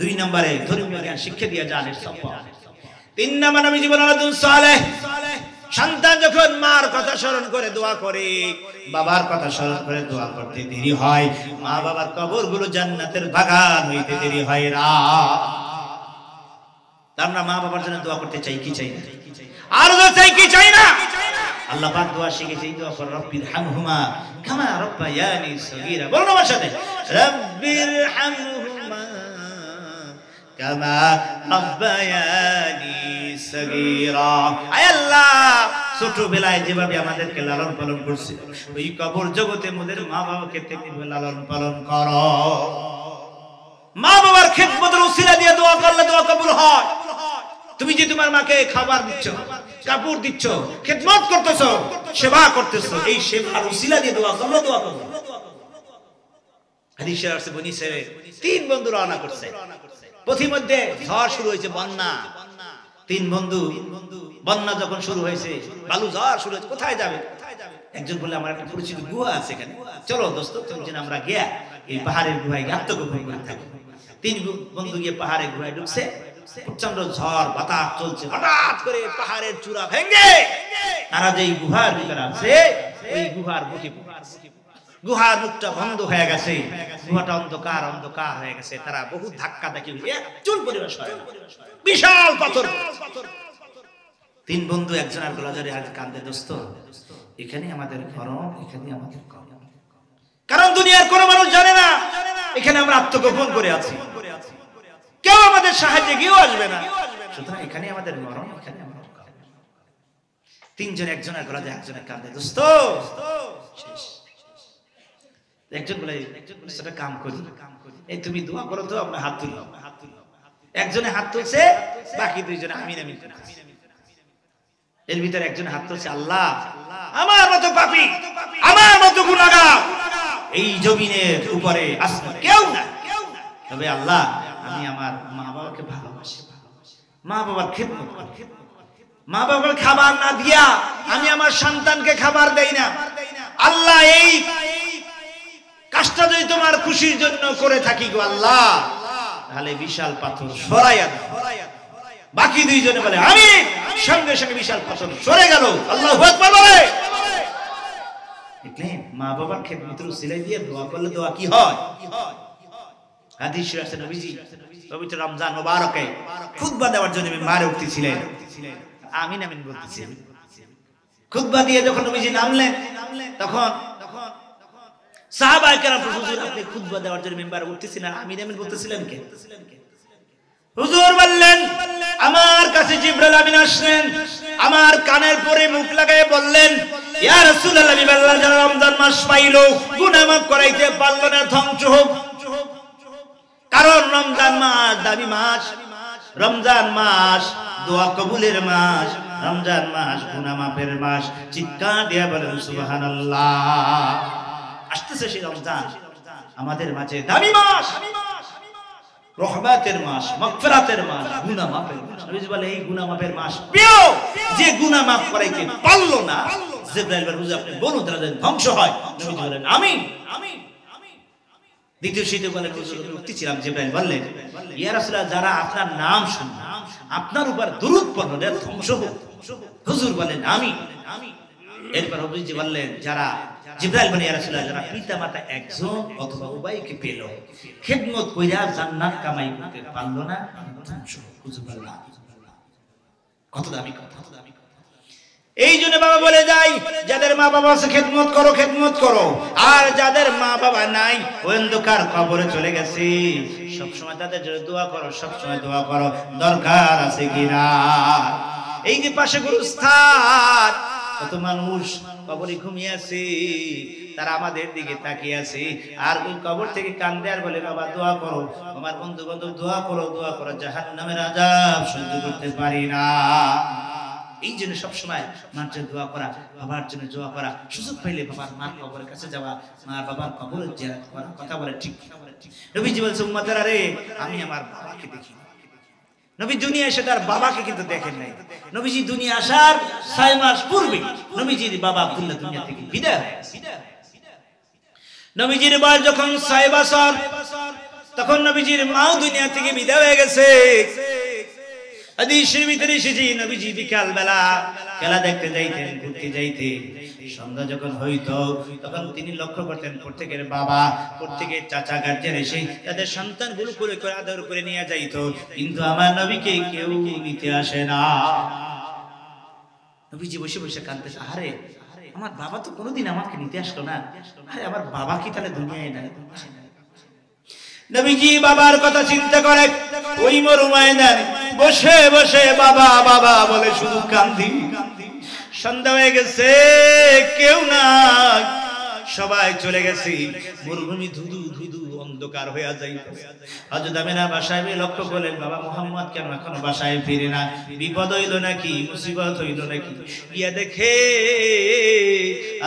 2 নম্বরে ধর্মীয় জ্ঞান শিক্ষা দিয়ে যান, সওয়াব। 3 নম্বর নবী জীবন আলাদুন সালেহ, সন্তান যখন মার কথা স্মরণ করে দোয়া করে, বাবার কথা স্মরণ করে দোয়া করতে দেরি হয়, মা বাবার কবরগুলো জান্নাতের বাগান হইতে দেরি হয় না। আমরা মা বাবার জন্য দোয়া করতে চাই কি চাই না, আর চাই কি চাই না। আল্লাহ পাক দোয়া শিখিয়েছে, দোয়া কর রব্বির হামহুমা কামা রব্বায়ানি সগীরা। বলুন আমার সাথে রব্বির হামহুমা কামা রব্বায়ানি সগীরা। আয় আল্লাহ ছোটবেলায় যেভাবে আমাদেরকে লালন পালন করছে ওই কবর জগতে মোদের মা বাবাকে তেমনি লালন পালন করো। মা বাবার খেদমতের উসিলা দিয়ে দোয়া করলে দোয়া কবুল হয়। তুমি যে তোমার মাকে খাবার দিচ্ছ, কাপড় দিচ্ছ, খেদমত করতেছো, সেবা করতেছো, এই সেবার উসিলা দিয়ে দোয়া করলে দোয়া কবুল। হাদিসে আছে বনি ইসরাইল 3 বন্ধু রওনা করছে, পথিমধ্যে ঝড় শুরু হয়েছে, বন্যা। 3 বন্ধু বন্যা যখন শুরু হয়েছে, বালু ঝড় শুরু হয়েছে, কোথায় যাবে? একজন বললে আমার একটা পরিচিত গুহা আছে এখানে, চলো দোস্ত তিনজন আমরা গিয়া এই পাহাড়ের গুহায় আত্মগোপন করে থাকি। 3 বন্ধু গিয়ে পাহাড়ের গুহায় ঢুকছে, প্রচন্ড ঝড় বাতাস চলছে, হঠাৎ করে পাহাড়ের চূড়া ভেঙে তারা যে গুহার ভিতরে আছে এই গুহার মুখে, গুহার মুখটা বন্ধ হয়ে গেছে, গুহাটা অন্ধকার অন্ধকার হয়ে গেছে। তারা বহু ধাক্কা দেখি চুল পরিবেশ হয়, বিশাল পাথর। 3 বন্ধু একজনের গলা ধরে আজ কান্দে, দোস্ত এখানে আমাদের ঘর, এখানে আমাদের ঘর। কারণ দুনিয়ার কোনো মানুষ জানে না এখানে আমরা আত্মগোপন করে আছি, কেউ আমাদের সাহায্যে কেউ আসবে না, সুতরাং এখানে আমাদের মরণ, এখানে আমাদের ঘর। 3 জন একজনের গলা ধরে একজনের কান্দে, দোস্ত একজন বলে একটা কাম করি, এই তুমি দোয়া করো তো, আমরা হাত তুলি। একজনে হাত তুলছে, বাকি দুইজনে আমিন আমিন করতেছে। এর ভিতরে একজনে হাত তুলছে, আল্লাহ আমার মতো পাপী, আমার মতো গুনাহগার এই জমিনের উপরে আসমান কেউ না, তবে আল্লাহ আমি আমার মা বাবাকে ভালোবাসি, মা বাবার খিদমত করি, মা বাবার খাবার না দিয়া আমি আমার সন্তানকে খাবার দেই না। আল্লাহ এই কাজটা যদি তোমার খুশির জন্য করে থাকি গো আল্লাহ, তাহলে বিশাল পাথর সরাইয়া দাও। বাকি দুইজনে বলে আমিন, সঙ্গে সঙ্গে বিশাল পাথর সরে গেল। আল্লাহু আকবার বলে। দেখলেন মা বাবার খেদমতের উসিলা দিয়ে দোয়া করলে দোয়া কি হয়? হাদিসে আছে নবীজি পবিত্র রমজান মোবারকে খুতবা দেওয়ার জন্য মিম্বারে উঠতেছিলেন, আমিন আমিন বলতেছিলেন। খুতবা দিয়ে যখন নবীজি নামলেন তখন সাহাবায়ে কেরাম হুজুর আপনি খুতবা দেওয়ার জন্য মিম্বারে উঠতেছিলেন, আমিন আমিন বলতেছিলেন কেন? হুজুর বললেন আমার কাছে জিবরাইল আমিন আসলেন, আমার কানের পরে মুখ লাগায় বললেন ইয়া রাসূলুল্লাহ বিল্লাহ যারা রমজান মাস পাইলো গুনাহ মাফ করাইতে পারলো না ধ্বংস হোক। কারণ রমজান মাস দামি মাস, রমজান মাস দোয়া কবুলের মাস, রমজান মাস গুনাহ মাফের মাস। চিৎকার দিয়ে বলেন সুবহানাল্লাহ। আসতেছে সেই রমজান আমাদের মাঝে দামি মাস, রহমতের মাস, মাগফিরাতের মাস, গুনাহ মাফের মাস। নবীজি বলে এই গুনাহ মাফের মাস প্রিয়, যে গুনাহ মাফ করাইতে পারলো না জিবরাইল বলে হুজুর আপনি বলুন তারা যেন ধ্বংস হয়। নবীজি বলেন আমিন আমিন। দ্বিতীয় শীতে বলে উঠতেছিলাম, জিবরাইল বললেন ইয়া রাসূলুল্লাহ যারা আপনার নাম শুনবে আপনার উপর দরুদ পড়বে ধ্বংস হোক। হুজুর বলেন আমিন আমিন। এরপর নবীজি বললেন যারা জিবরাইল বলে ইয়া রাসূলুল্লাহ যারা পিতামাতা একজন অথবা উভয়কে পেল, খিদমত কইরা জান্নাত কামাই করতে পারলো না ধ্বংস হোক। হুজুর বললেন কত দামি কথা। এই জন্য বাবা বলে যাই যাদের মা বাবা আছে খিদমত করো, খিদমত করো। আর যাদের মা বাবা নাই অন্ধকার কবরে চলে গেছে সব সময় তাদের জন্য দোয়া করো, সব সময় দোয়া করো দরকার আছে কিনা। এই যে পাশে গুরুস্থান কত মানুষ কবরে ঘুমিয়ে আছে, তারা আমাদের দিকে তাকিয়ে আছে আর ওই কবর থেকে কান্দে আর বলে বাবা দোয়া করো, আমার বন্ধু বান্ধব দোয়া করো, দোয়া করো, জাহান্নামের আযাব সহ্য করতে পারি না। এই জন্য সবসময় মার জন্য দোয়া করা, বাবার জন্য দোয়া করা, সুযোগ পাইলে বাবার মার কবরের কাছে যাওয়া, মা বাবার কবরের জিয়ারত করা। কথা বলে ঠিক। নবীজি বলছে উম্মতেরা রে আমি আমার বাবাকে দেখি। নবী দুনিয়া এসে তার বাবাকে কিন্তু দেখেন নাই। নবীজি দুনিয়া আসার 6 মাস পূর্বে নবীজির বাবা আব্দুল্লাহ দুনিয়া থেকে বিদায় হয়ে গেছে। নবীজির বয়স যখন 6 বছর তখন নবীজির মাও দুনিয়া থেকে বিদায় হয়ে গেছে। হাদিসের ভিতরে এসেছে নবীজি বিকাল বেলা খেলা দেখতে যাইতেন, ঘুরতে যাইতেন। সন্ধ্যা যখন হইতো তখন তিনি লক্ষ্য করতেন প্রত্যেকের বাবা, প্রত্যেকের চাচা গার্জেন এসে তাদের সন্তানগুলো করে করে আদর করে নিয়ে যাইতো, কিন্তু আমার নবীকে কেউ নিতে আসে না। নবীজি বসে বসে কাঁদতেছে, আরে আমার বাবা তো কোনোদিন আমাকে নিতে আসলো না, আরে আমার বাবা কি তাহলে দুনিয়ায় নাই? নবীজি বাবার কথা চিন্তা করে ওই মরু ময়দানে বসে বসে বাবা বাবা বলে শুধু কান্দি। সন্ধ্যা হয়ে গেছে, কেউ নাই, সবাই চলে গেছে। মরুভূমি ধুধু ধুধু অন্ধকার হয়ে যাইতেছে। হযরত আমিনা বাসায় লক্ষ্য করলেন বাবা মুহাম্মদ কেন এখনো বাসায় ফিরে না, বিপদ হইল নাকি, মুসিবত হইল নাকি? গিয়া দেখে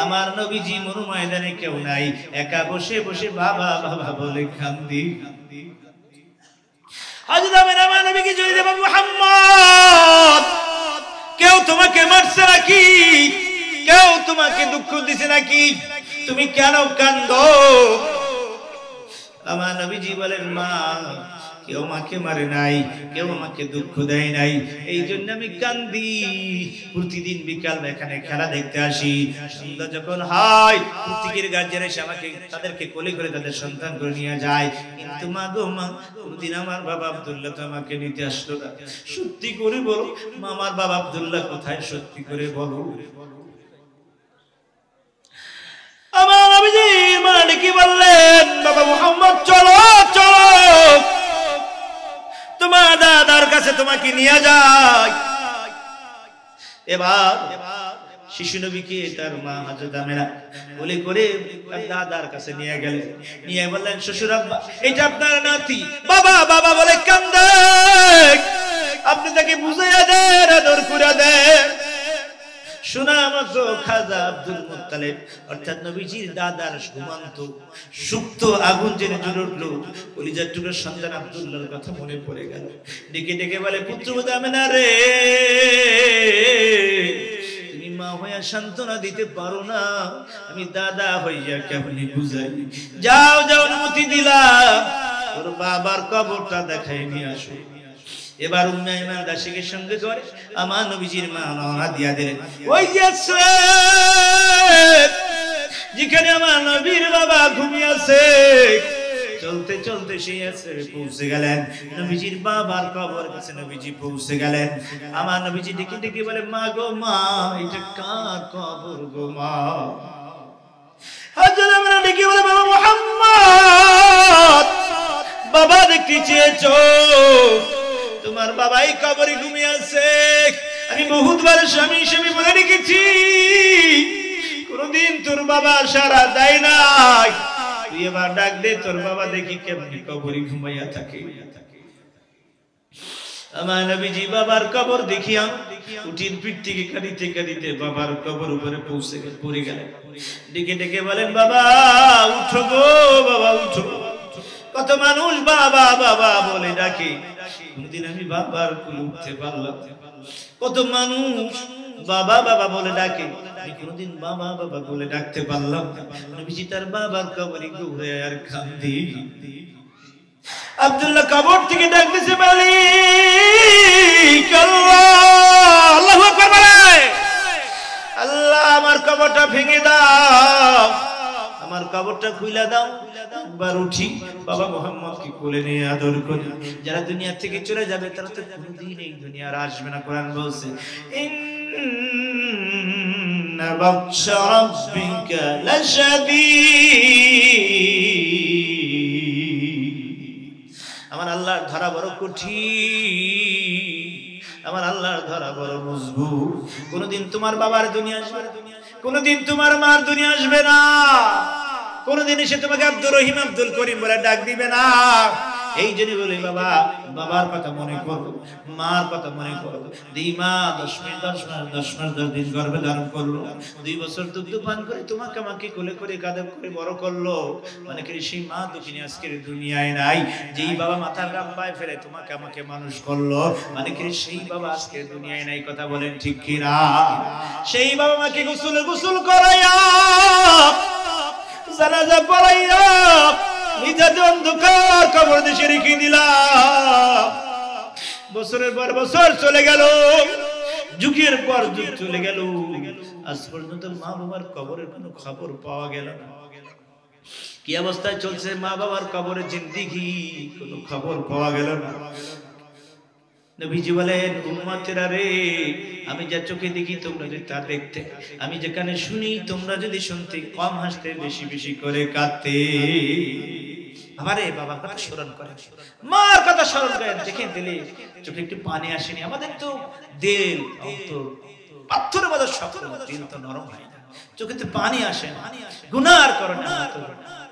আমার নবীজি মরু ময়দানে কেউ নাই, একা বসে বসে বাবা বাবা বলে কান্দি। হযরত আমিনা আমার নবীকে জড়িয়ে দেব, মুহাম্মদ কেউ তোমাকে মারছে নাকি, কেউ তোমাকে দুঃখ দিছে নাকি, তুমি কেন কান্দো? আমার নবীজি বলেন মা কেউ আমাকে মারে নাই, কেউ আমাকে দুঃখ দেয় নাই, এই জন্য আমি কান্দি। প্রতিদিন বিকাল এখানে খেলা দেখতে আসি, সন্ধ্যা যখন হয় প্রত্যেকের গার্জেন এসে আমাকে তাদেরকে কোলে করে তাদের সন্তান করে নিয়ে যায়, কিন্তু মা গো মা কোনদিন আমার বাবা আব্দুল্লাহ তো আমাকে নিতে আসলো না। সত্যি করে বলো মা আমার বাবা আব্দুল্লাহ কোথায়, সত্যি করে বলো। আমার নবীজি মানে কি বললেন, বাবা মুহাম্মদ চলো চলো তোমার দাদার কাছে তোমাকে নিয়ে যাই। এবার শিশু নবীকে তার মা হযরত আমিনা কোলে করে তার দাদার কাছে নিয়ে গেলেন, নিয়ে বললেন শ্বশুর আব্বা এটা আপনার নাতি। বাবা বাবা বলে কান্দে, আপনি তাকে বুঝাইয়া দেন, আদর করে দেন। শোনা মতো খাজা আব্দুল মুত্তালিব অর্থাৎ নবীজির দাদার ঘুমন্ত সুপ্ত আগুন জেনে জ্বলে উঠলো। কলিজার টুকরা সন্তান আব্দুল্লাহর কথা মনে পড়ে গেল। ডেকে ডেকে বলে, পুত্রবধূ আমেনা রে, তুমি মা হইয়া সান্ত্বনা দিতে পারো না, আমি দাদা হইয়া কেমনি বুঝাই? যাও যাও, অনুমতি দিলাম, তোর বাবার কবরটা দেখাই নিয়ে আসো। এবার উম্মে আইমান দাসীকে সঙ্গে করে আমার নবীজির মা রওনা দিয়া দিলেন। ওই যে যেখানে আমার নবীর বাবা ঘুমিয়ে আছে, চলতে চলতে সেই আছে পৌঁছে গেলেন নবীজির বাবার কবর কাছে। নবীজি পৌঁছে গেলেন। আমার নবীজি ডেকে ডেকে বলে, মা গো মা, এটা কার কবর গো মা? হযরত আমরা ডেকে বলে, বাবা মুহাম্মদ, বাবা দেখতে চেয়েছো? তোমার বাবাই কবরে ঘুমিয়ে আছে। আমি বহুতবার স্বামী স্বামী বলে রেখেছি, কোনদিন তোর বাবা সারা দেয় নাই। তুই এবার ডাক দে, তোর বাবা দেখি কেমনি কবরে ঘুমাইয়া থাকে। আমার নবীজি বাবার কবর দেখিয়া উঠির পিঠ থেকে কাঁদিতে কাঁদিতে বাবার কবর উপরে পৌঁছে পড়ে গেলেন। ডেকে ডেকে বলেন, বাবা উঠো গো, বাবা উঠো। কত মানুষ বাবা বাবা বলে ডাকে, কোনদিন আমি বাবার কোলে উঠতে পারলাম? কত মানুষ বাবা বাবা বলে ডাকে, আমি কোনদিন বাবা বাবা বলে ডাকতে পারলাম? নবীজি তার বাবার কবরে ঘুরে আর কাঁদে। আব্দুল্লাহ কবর থেকে ডাকতেছে, মালিক আল্লাহ, আল্লাহু আকবার বলে, আল্লাহ আমার কবরটা ভেঙে দাও, আমার কবরটা খুইলা দাও। একবার উঠি, বাবা মুহাম্মদকে কোলে নিয়ে আদর করি। যারা দুনিয়া থেকে চলে যাবে তারা তো কোনদিন এই দুনিয়া আর আসবে না। কোরআন বলছে, ইন্না বাতশা রাব্বিকা লাশাদীদ। আমার আল্লাহর ধরা বড় কঠিন, আমার আল্লাহর ধরা বড় মজবুত। কোনদিন তোমার বাবার দুনিয়া আসবে, কোনদিন তোমার মার দুনিয়া আসবে না, কোনদিন এসে তোমাকে আব্দুর রহিম আব্দুল করিম বলে ডাক দিবে না। এই জন্য বলি, বাবা বাবার কথা মনে করো, মার কথা মনে করো। 2 মাস 10 মাস 10 দিন গর্ভে ধারণ করলো, 2 বছর দুগ্ধ পান করে তোমাকে আমাকে কোলে করে কাঁধে করে বড় করলো। মানে কি সেই মা দুঃখিনী আজকের দুনিয়ায় নাই। যেই বাবা মাথার ঘাম পায়ে ফেলে তোমাকে আমাকে মানুষ করলো, মানে কি সেই বাবা আজকের দুনিয়ায় নাই। কথা বলেন ঠিক কি না? সেই বাবা মাকে গোসল করাইয়া, জানাজা পড়াইয়া, নিজাতে অন্ধকার কবর দেশে রেখে দিলাম। বছরের পর বছর চলে গেল, যুগের পর যুগ চলে গেল, আজ পর্যন্ত মা বাবার কবরের কোনো খবর পাওয়া গেল না। কি অবস্থায় চলছে মা বাবার কবরের জিন্দেগি, কোনো খবর পাওয়া গেল না। নবীজি বলেন, উম্মতেরা রে, আমি যা চোখে দেখি তোমরা যদি তা দেখতে, আমি যেখানে শুনি তোমরা যদি শুনতে, কম হাসতে বেশি বেশি করে কাঁদতে। বাবারে বাবার কথা স্মরণ করে, মার কথা স্মরণ করেন, দেখে দিলে চোখে একটু পানি আসেনি? আমাদের তো দিল অন্তর পাথরের মতো শক্ত, দিল তো নরম হয় না, চোখে তো পানি আসে না। গুনার কারণে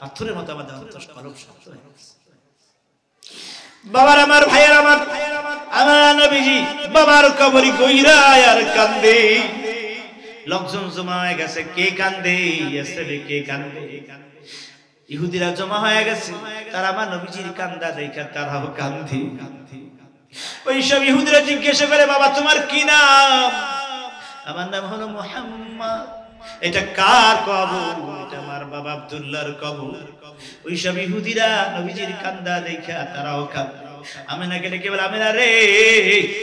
পাথরের মতো আমাদের অন্তর কলম শক্ত হয়ে গেছে। বাবার আমার, ভাইয়ের আমার, আমার নবীজি বাবার কবরে কইরা আর কান্দে। লোকজন জমা হয়ে গেছে, কে কান্দে? আসলে কে কান্দে? ইহুদিরা জমা হয়ে গেছে, তারা আমার নবীজির কান্দা দেখা তারাও কান্দে। ওই সব ইহুদিরা জিজ্ঞাসা করে, বাবা তোমার কি নাম? আমার নাম হলো মুহাম্মদ। এটা কার কবর? এটা আমার বাবা আব্দুল্লাহর কবর। ওই সব ইহুদিরা নবীজির কান্দা দেখা তারাও কান্দে। আমেনাকে ডেকে বলে, আমেনা রে,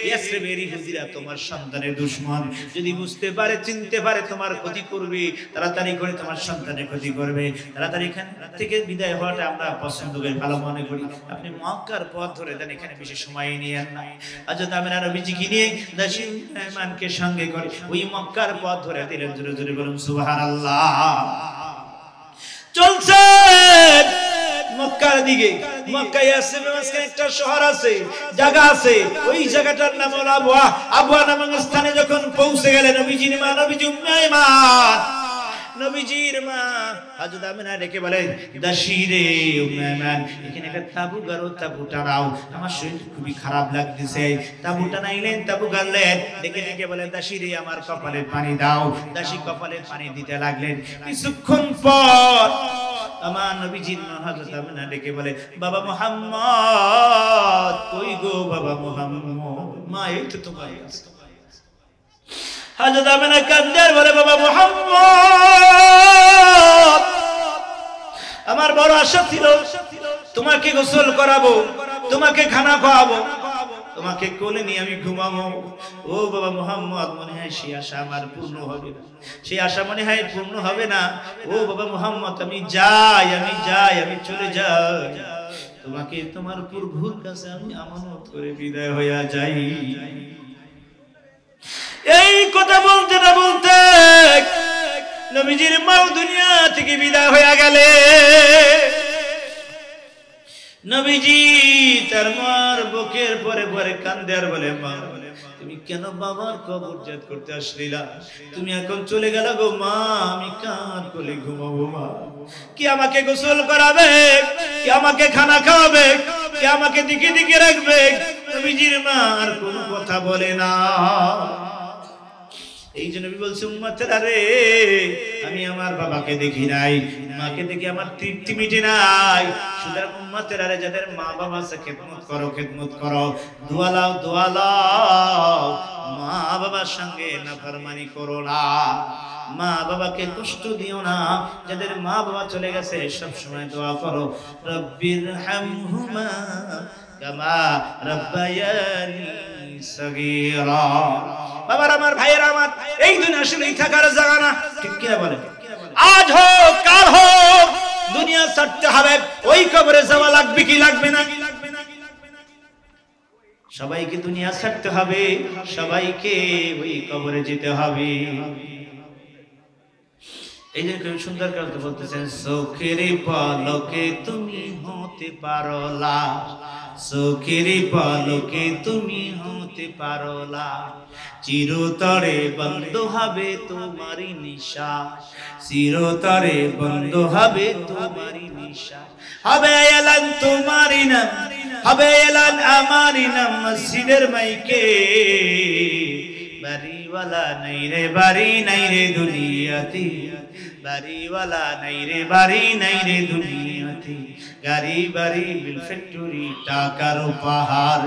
ইয়াসরিবের ইহুদিরা তোমার সন্তানের দুশমন। যদি বুঝতে পারে, চিনতে পারে তোমার ক্ষতি করবে, তাড়াতাড়ি করে তোমার সন্তানের ক্ষতি করবে। তাড়াতাড়ি এখান থেকে বিদায় হওয়াটা আমরা পছন্দ করি, ভালো মনে করি। আপনি মক্কার পথ ধরে দেন, এখানে বেশি সময় নিয়েন না। হযরত আমেনা নবীজিকে নিয়ে দাসী মেহমানকে সঙ্গে করে ওই মক্কার পথ ধরে দিলেন। জোরে জোরে বলুন সুবহানাল্লাহ। চলছে মক্কার দিকে। মক্কায় ইয়াসরিবের মাঝখানে একটা শহর আছে, জায়গা আছে, ওই জায়গাটার নাম হলো আবওয়া। আবওয়া নামক স্থানে যখন পৌঁছে গেলেন নবীজির মা, নবীজি উম্মে আইমান নবীজির মা হযরত আমিনা ডেকে বলে দাসী রে উম্মে আইমান এখানে একটা তাবু গাড়ো, তাবু টানাও, আমার শরীর খুবই খারাপ লাগতেছে। তাবু টানাইলেন, তাবু গাড়লেন, ডেকে ডেকে বলে দাসী রে আমার কপালে পানি দাও। দাসী কপালে পানি দিতে লাগলেন। কিছুক্ষণ পর আমার নবীজির মা হযরত আমিনা ডেকে বলে বাবা মুহাম্মদ কই গো বাবা মুহাম্মদ? মা এই তো তোমার কাছে। হযরত আমিনা কান্দার বলে বাবা মুহাম্মদ আমার বড় আশা ছিল তোমাকে গোসল করাবো, তোমাকে খানা খাওয়াবো, তোমাকে কোলে নিয়ে আমি ঘুমাবো। ও বাবা মুহাম্মদ মনে হয় সেই আশা আমার পূর্ণ হবে না, সেই আশা মনে হয় পূর্ণ হবে না। ও বাবা মুহাম্মদ আমি যাই, আমি চলে যাই, তোমাকে তোমার প্রভুর কাছে আমি আমানত করে বিদায় হইয়া যাই। এই কথা বলতে না বলতে নবীজির মা দুনিয়া থেকে বিদায় হইয়া গেলে। নবীজি তার মার বুকের পরে পরে কান্দে আর বলে মা তুমি কেন বাবার কবর জিয়ারত করতে আসলিলা? তুমি এখন চলে গেল গো মা, আমি কার কোলে ঘুমাবো মা? কি আমাকে গোসল করাবে, কি আমাকে খানা খাওয়াবে, কি আমাকে দিকে দিকে রাখবে? নবীজির মা আর কোনো কথা বলে না। এই যে নবী বলছে উম্মতেরা রে আমি আমার বাবাকে দেখি নাই, মাকে দেখি আমার তৃপ্তি মিটে নাই। সুতরাং উম্মতেরা রে যাদের মা বাবা আছে খেদমত করো, খেদমত করো, দোয়া লাও, দোয়া লাও, মা বাবার সঙ্গে নাফরমানি করো না, মা বাবাকে কষ্ট দিও না। যাদের মা বাবা চলে গেছে সব সময় দোয়া করো রব্বির হামহুমা কামা রাব্বায়ানি সগীরা। বাবার আমার, ভাইয়ের আমার, এই দুনিয়া আসলে থাকার জায়গা না, ঠিক কি না বলেন? আজ হোক কাল হোক দুনিয়া ছাড়তে হবে। ওই কবরে যাওয়া লাগবে কি লাগবে না? সবাইকে দুনিয়া ছাড়তে হবে, সবাইকে ওই কবরে যেতে হবে। এই যে খুব সুন্দর কথা বলতেছেন চোখের পলকে তুমি হতে পারো লাশ, চোখের পলকে তুমি হতে পারো লাশ, চিরতরে বন্ধ হবে তোমারই নিঃশ্বাস, চিরতরে বন্ধ হবে তোমারই নিঃশ্বাস। হবে এলান তোমারই নাম, হবে এলান আমারই নাম মসজিদের মাইকে। বাড়িওয়ালা নাই রে বাড়ি নাই রে দুনিয়াতে, বাড়িওয়ালা নাই রে বাড়ি নাই রে দুনিয়াতে। গাড়ি বাড়ি মিল ফ্যাক্টরি টাকার পাহাড়,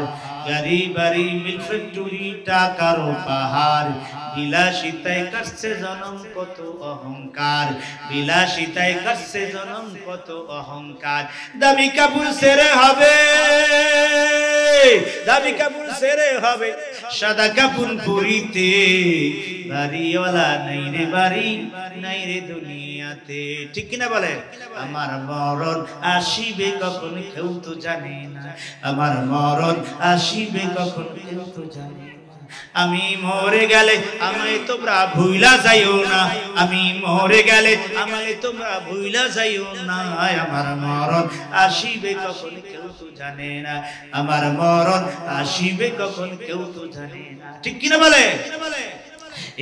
গাড়ি বাড়ি মিল ফ্যাক্টরি টাকার পাহাড়। বিলাসিতায় কাটছে জনম কত অহংকার, বিলাসিতায় কাটছে জনম কত অহংকার। দামি কাপড় ছেড়ে হবে, দামি কাপড় ছেড়ে হবে সাদা কাপড় পরিতে। বাড়িওয়ালা নাই রে বাড়ি নাই রে দুনিয়াতে, ঠিক কিনা বলে? আমার মরণ আসিবে কখন কেউ তো জানে না, আমার মরণ আসিবে কখন কেউ তো জানে না। আমি মরে গেলে আমায় তোমরা ভুইলা যাইও না, আমি মরে গেলে আমায় তোমরা ভুইলা যাইও না। আমার মরণ আসিবে কখন কেউ তো জানে না, আমার মরণ আসিবে কখন কেউ তো জানে না, ঠিক কিনা বলে?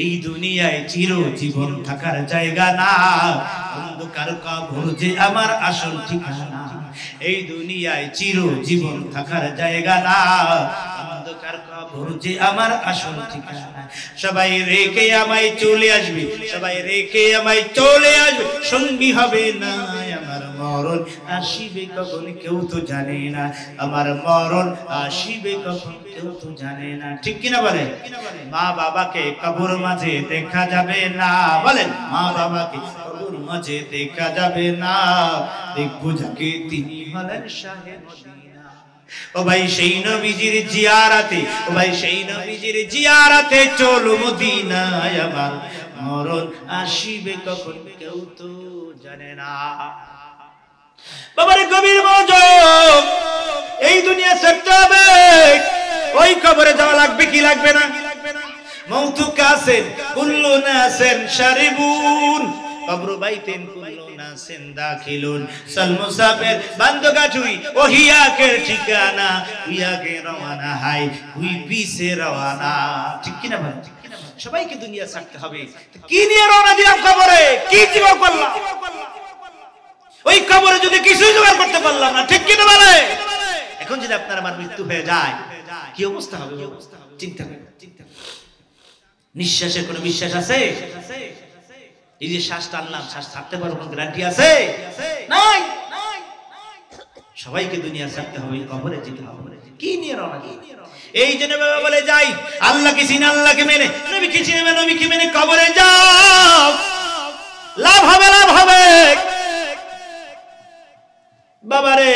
এই দুনিয়ায় চিরজীবন থাকার জায়গা না, অন্ধকার কবর যে আমার আসল ঠিকানা। এই দুনিয়ায় চিরজীবন থাকার জায়গা না, অন্ধকার কবর যে আমার আসল ঠিকানা। সবাই রেখে আমায় চলে আসবে, সবাই রেখে আমায় চলে আসবে, সঙ্গী হবে না। আমার মরণ আসিবে কখন কেউ তো জানে না, আমার মরণ আসিবে কখন কেউ তো জানে না, ঠিক কিনা বলে? মা বাবাকে কবর মাঝে দেখা যাবে না, বলেন মা বাবাকে কবর মাঝে দেখা যাবে না। দেখবো যাকে তিনি হলেন শাহে মদিনা। ও ভাই সেই নবীজির জিয়ারাতে, ও ভাই সেই নবীজির জিয়ারাতে চলো মদিনায়। আমার মরণ আসিবে কখন কেউ তো জানে না। বাবার গভীর মনোযোগ, এই দুনিয়া ছাড়তে হবে, ওই কবরে যাওয়া লাগবে কি লাগবে না? মৌতু কাসেন কুল্লু নাসেন শারিবুন কবর বাইতেন কুল্লু নাসেন দাখিলুন। সাল মুসাফির বান্দগাঠুই ওহিয়াকের ঠিকানা, হুইয়াকে রওয়ানা হাই হুই পিছে রওয়ানা, ঠিক কি না ভাই? সবাইকে দুনিয়া ছাড়তে হবে। কি নিয়ে রওনা দিলাম কবরে? কি জবাব করলাম? ওই কবরে যদি কিছু জোগাড় করতে পারলাম না, ঠিক কি না বলে? এখন যদি আপনার আমার মৃত্যু হয়ে যায় কি অবস্থা হবে? চিন্তা করেন। নিঃশ্বাসের কোনো বিশ্বাস আছে? এই যে শ্বাস টানলাম, শ্বাস ছাড়তে পারবো কোনো গ্যারান্টি আছে? নাই। সবাইকে দুনিয়া ছাড়তে হবে, কবরে যেতে হবে। কি নিয়ে রওনা? এই জন্য বাবা বলে যাই আল্লাহকে চিনে, আল্লাহকে মেনে, নবীকে চিনে, নবীকে মেনে কবরে যাও, লাভ হবে, লাভ হবে। বাবারে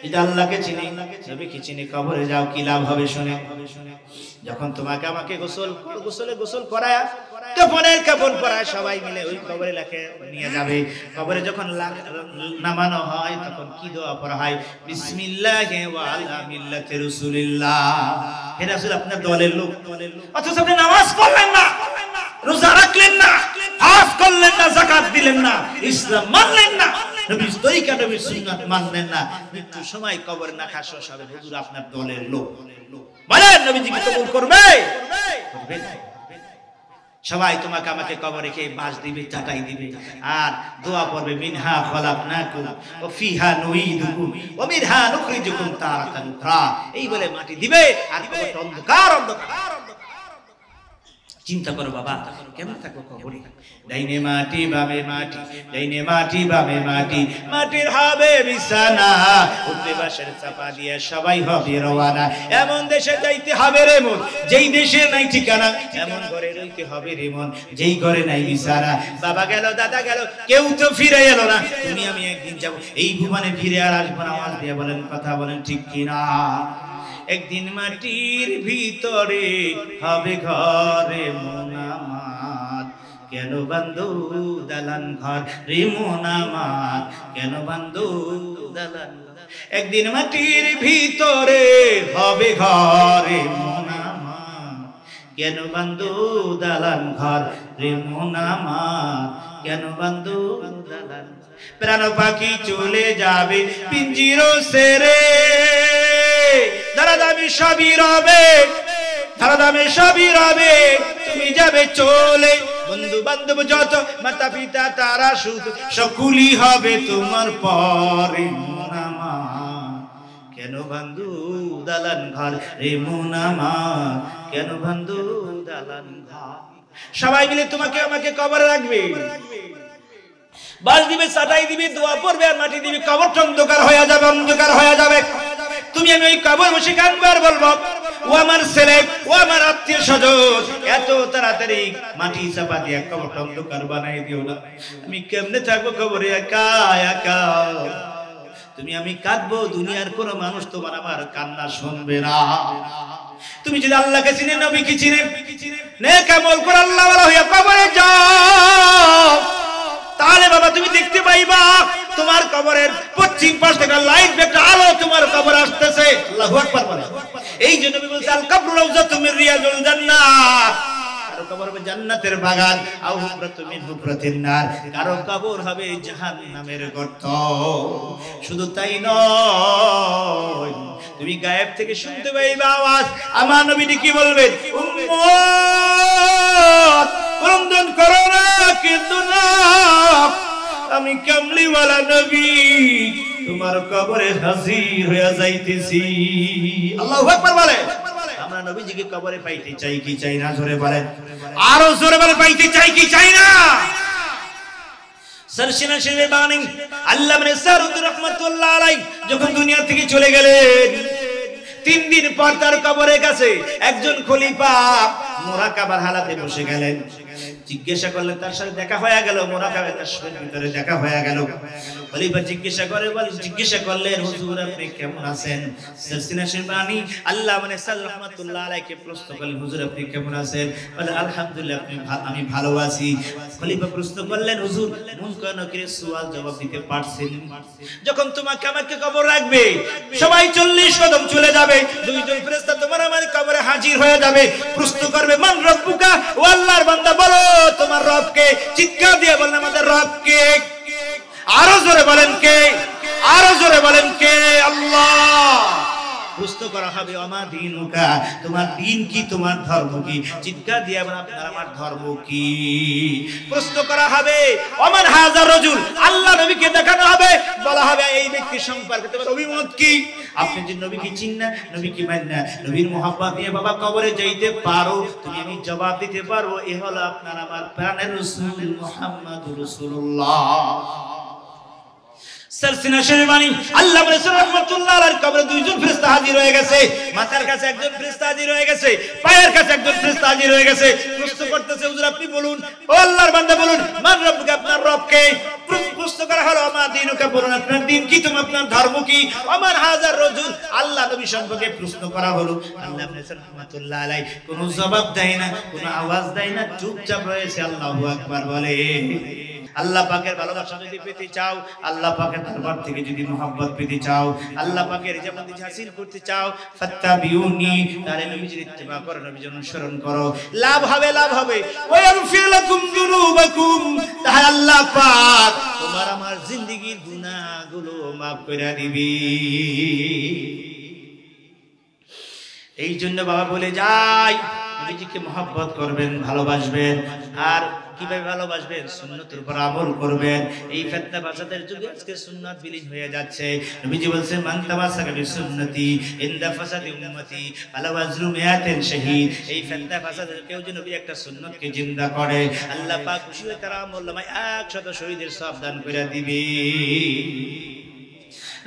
এটা আল্লাহকে চিনি, নবীকে চিনি, কবরে যাও, কি লাভ হবে শুনে? যখন তোমাকে আমাকে গোসল করায়, কাফনের কাফন পরায়, সবাই মিলে ওই কবরে লাখে নিয়ে যাবে। কবরে যখন নামানো হয় তখন কি দোয়া পড়া হয়? বিসমিল্লাহি ওয়া আলা মিল্লাতি রাসূলিল্লাহ। হে রাসূল, আপনার দলের লোক, অথচ আপনি নামাজ পড়লেন না, রোজা রাখলেন না, হজ করলেন না, যাকাত দিলেন না, ইসলাম মানলেন না, নবীর তরিকা, নবীর সুন্নাত মানলেন না। মৃত্যুর সময় কবরে না খাস হবে, হুজুর আপনার দলের লোক। বলেন নবীজি কি কবুল করবে? করবে না। সবাই তোমাকে আমাকে কবরে রেখে বাস দিবে, চাটাই দিবে, আর দোয়া পড়বে মিনহা খলাকনাকুম ওয়া ফিহা নুঈদুকুম ওয়া মিনহা নুখরিজুকুম তারাতান উখরা। এই বলে মাটি দিবে, আর কবরটা অন্ধকার অন্ধকার। চিন্তা করো বাবা, কেমন থাকবো কবরে? ডাইনে মাটি বামে মাটি, ডাইনে মাটি বামে মাটি, মাটির হবে বিছানা, উঠবে বাঁশের চাপা দিয়ে সবাই হবে রওয়ানা। এমন দেশে যাইতে হবে রে মন, যেই দেশে নাই ঠিকানা, এমন ঘরে রইতে হবে রে মন, যেই ঘরে নাই বিছানা। বাবা গেল, দাদা গেল, কেউ তো ফিরে এলো না। তুমি আমি একদিন যাব, এই ভুবনে ফিরে আর আসবো না। আওয়াজ দিয়ে বলেন, কথা বলেন, ঠিক কিনা? একদিন মাটির ভিতরে হবে ঘরে মন আমার, কেন বান্ধু দালান ঘর রে মন আমার, কেন বান্ধু দালান ঘর। একদিন মাটির ভিতরে হবে ঘরে মন আমার, কেন বান্ধু দালান ঘর রে মন আমার, কেন বান্ধু দালান। প্রাণ পাখি চলে যাবে পিঞ্জিরো সেরে, দামি সবই রবে, দামি সবই রবে, তুমি যাবে চলে। বন্ধু বান্ধব যত, মাতা পিতা তারা শুধু, সকলই হবে তোমার পরে। মন আমার, কেন বান্ধু দালান ঘর রে মন আমার, কেন বান্ধু দালান ঘর। সবাই মিলে তোমাকে আমাকে কবরে রাখবে, বাস দিবে, চাটাই দিবে, দোয়া পড়বে, আর মাটি দিবে। কবরটা অন্ধকার হয়ে যাবে, অন্ধকার হয়ে যাবে। তুমি আমি ওই কবর বসে কাঁদবো আর বলবো, ও আমার ছেলে, ও আমার আত্মীয় স্বজন, এত তাড়াতাড়ি মাটি চাপা দিয়ে কবরটা অন্ধকার বানাই দিও না। আমি কেমনে থাকবো কবরে একা একা? তুমি আমি কাঁদবো, দুনিয়ার কোন মানুষ তোমার আমার কান্না শুনবে না। তুমি যদি আল্লাহকে চিনে, নবীকে চিনে, নেক আমল করে আল্লাহ ওয়ালা হইয়া কবরে যাও, তাহলে বাবা তুমি দেখতে পাইবা তোমার কবরের পশ্চিম পাশ থেকে লাইট একটা আলো তোমার কবর আসতেছে। আল্লাহু আকবার বলে। এই জন্য নবী বলেন, আল কবরু রাউযাতুম মির রিয়াজিল জান্নাহ, কারো কবর হবে জান্নাতের বাগান, আও হুফরাতুম মিন হুফরাতিন নার, কারো কবর হবে জাহান্নামের গর্ত। শুধু তাই নয়, তুমি গায়েব থেকে শুনতে পাইবা আওয়াজ, আমার নবীজি কি বলবেন? উম্মত ক্রন্দন করো না, কিন্তু না, আমি কামলিওয়ালা নবী তোমার কবরে হাজির হয়ে যাইতেছি। আল্লাহু আকবার বলে। আমরা নবীজিকে কবরে পাইতে চাই কি চাই না? জোরে বলেন, আরো জোরে বলে, পাইতে চাই কি চাই না? সরসিনা শরীফের বাণী, আল্লামা সারুদ্দি রাহমাতুল্লাহ আলাইহি যখন দুনিয়া থেকে চলে গেলেন, 3 দিন পর তার কবরের কাছে একজন খলিফা মুরাকাবার হালাতে বসে গেলেন। জিজ্ঞাসা করলেন, তার সাথে দেখা হয়ে গেল, মুরাকাবার তার শরীরের ভিতরে দেখা হয়ে গেল। খলিফা জিজ্ঞাসা করলেন, হুজুর আপনি কেমন আছেন? সরসিনা শরীফের বাণী, আল্লামা সারুদ্দি রাহমাতুল্লাহ আলাইহিকে প্রশ্ন করলেন, হুজুর আপনি কেমন আছেন? বলে আলহামদুলিল্লাহ, আমি ভালো আছি। খলিফা প্রশ্ন করলেন, হুজুর মুনকারকে সওয়াল জবাব দিতে পারছেন? যখন তোমাকে আমাকে কবর রাখবে, সবাই 40 কদম চলে যাবে, 2 জন ফেরেশতা তোমার আমার কবরে হাজির হয়ে যাবে। প্রশ্ন করবে, মান রব্বুকা? ও আল্লাহর বান্দা বলো তোমার রব কে? চিৎকার দিয়ে বলেন, আমাদের রব কে? আরো জোরে বলেন কে? আরো জোরে বলেন কে? আল্লাহ। প্রশ্ন করা হবে ওমা দীনুকা, তোমার দিন কি, তোমার ধর্ম কি? চিৎকার দিয়ে আপনার আমার ধর্ম কি প্রশ্ন করা হবে। ওমান হাযার রাজুল, আল্লাহ নবীকে দেখানো হবে, বলা হবে এই ব্যক্তি সম্পর্কে তোমার অভিমত কি? আপনি যে নবীকে চিন না, নবীকে মান না, নবীর মুহাব্বত নিয়ে বাবা কবরে যাইতে পারো, তুমি আমি জবাব দিতে পারবো এ হলো আপনার আমার প্রাণের রাসূল মুহাম্মদুর রাসূলুল্লাহ। সালসিনা শরীফানি আল্লাহ রাসূল রাহমাতুল্লাহ আলাইহির কবরে দুইজন ফেরেশতা হাজির হয়ে গেছে। মাথার কাছে একজন ফেরেশতা হাজির হয়ে গেছে, পায়ের কাছে একজন ফেরেশতা হাজির হয়ে গেছে। প্রশ্ন করতেছে হুজুর আপনি বলুন, ও আল্লাহর বান্দা বলুন, মান রব্বুকা, আপনার রব কে? প্রশ্ন করা হলো আমা দীনুকা, বলুন আপনার দিন কি, তোমার আপনার ধর্ম কি? আমার হাজার রাজুল, আল্লাহ নবী সম্পর্কে প্রশ্ন করা হলো। আল্লাহ রাসূল রাহমাতুল্লাহ আলাইহি কোনো জবাব দেয় না, কোনো আওয়াজ দেয় না, চুপচাপ রয়েছে। আল্লাহু আকবার বলে। আল্লাহ পাকের ভালোবাসা যদি পেতে চাও, আল্লাহ পাকের দরবার থেকে যদি মুহাব্বত পেতে চাও, আল্লাহ পাকের রিজাবন্দি হাসিল করতে চাও, ফাত্তাবিউনি, তাহলে নবীজির ইত্তেবা করো, নবীর অনুসরণ করো, লাভ হবে, লাভ হবে। ওয়া ইয়াগফির লাকুম যুনুবাকুম, তাহলে আল্লাহ পাক তোমার আমার জিন্দেগীর গুনাহগুলো maaf করে দিবে। এই জন্য বাবা বলে যাই, নবীজিকে মুহাব্বত করবেন, ভালোবাসবেন। আর কিভাবে ভালোবাসবেন? সুন্নতের উপর আমল করবেন। এই ফিতনা ফাসাদের যুগে আজকে সুন্নাত বিলীন হয়ে যাচ্ছে। নবীজি বলেন মান তামাসাকা বিসুন্নতি ইনদা ফাসাদি উম্মতি ফালাউ আজরু মিয়াতান শাহীদ। এই ফিতনা ফাসাদের কেউ যদি নবীর একটা সুন্নতকে জিন্দা করে, আল্লাহ পাক খুশি হয়ে তার আমলনামায় 100 শহীদের সওয়াব দান করে দিবে।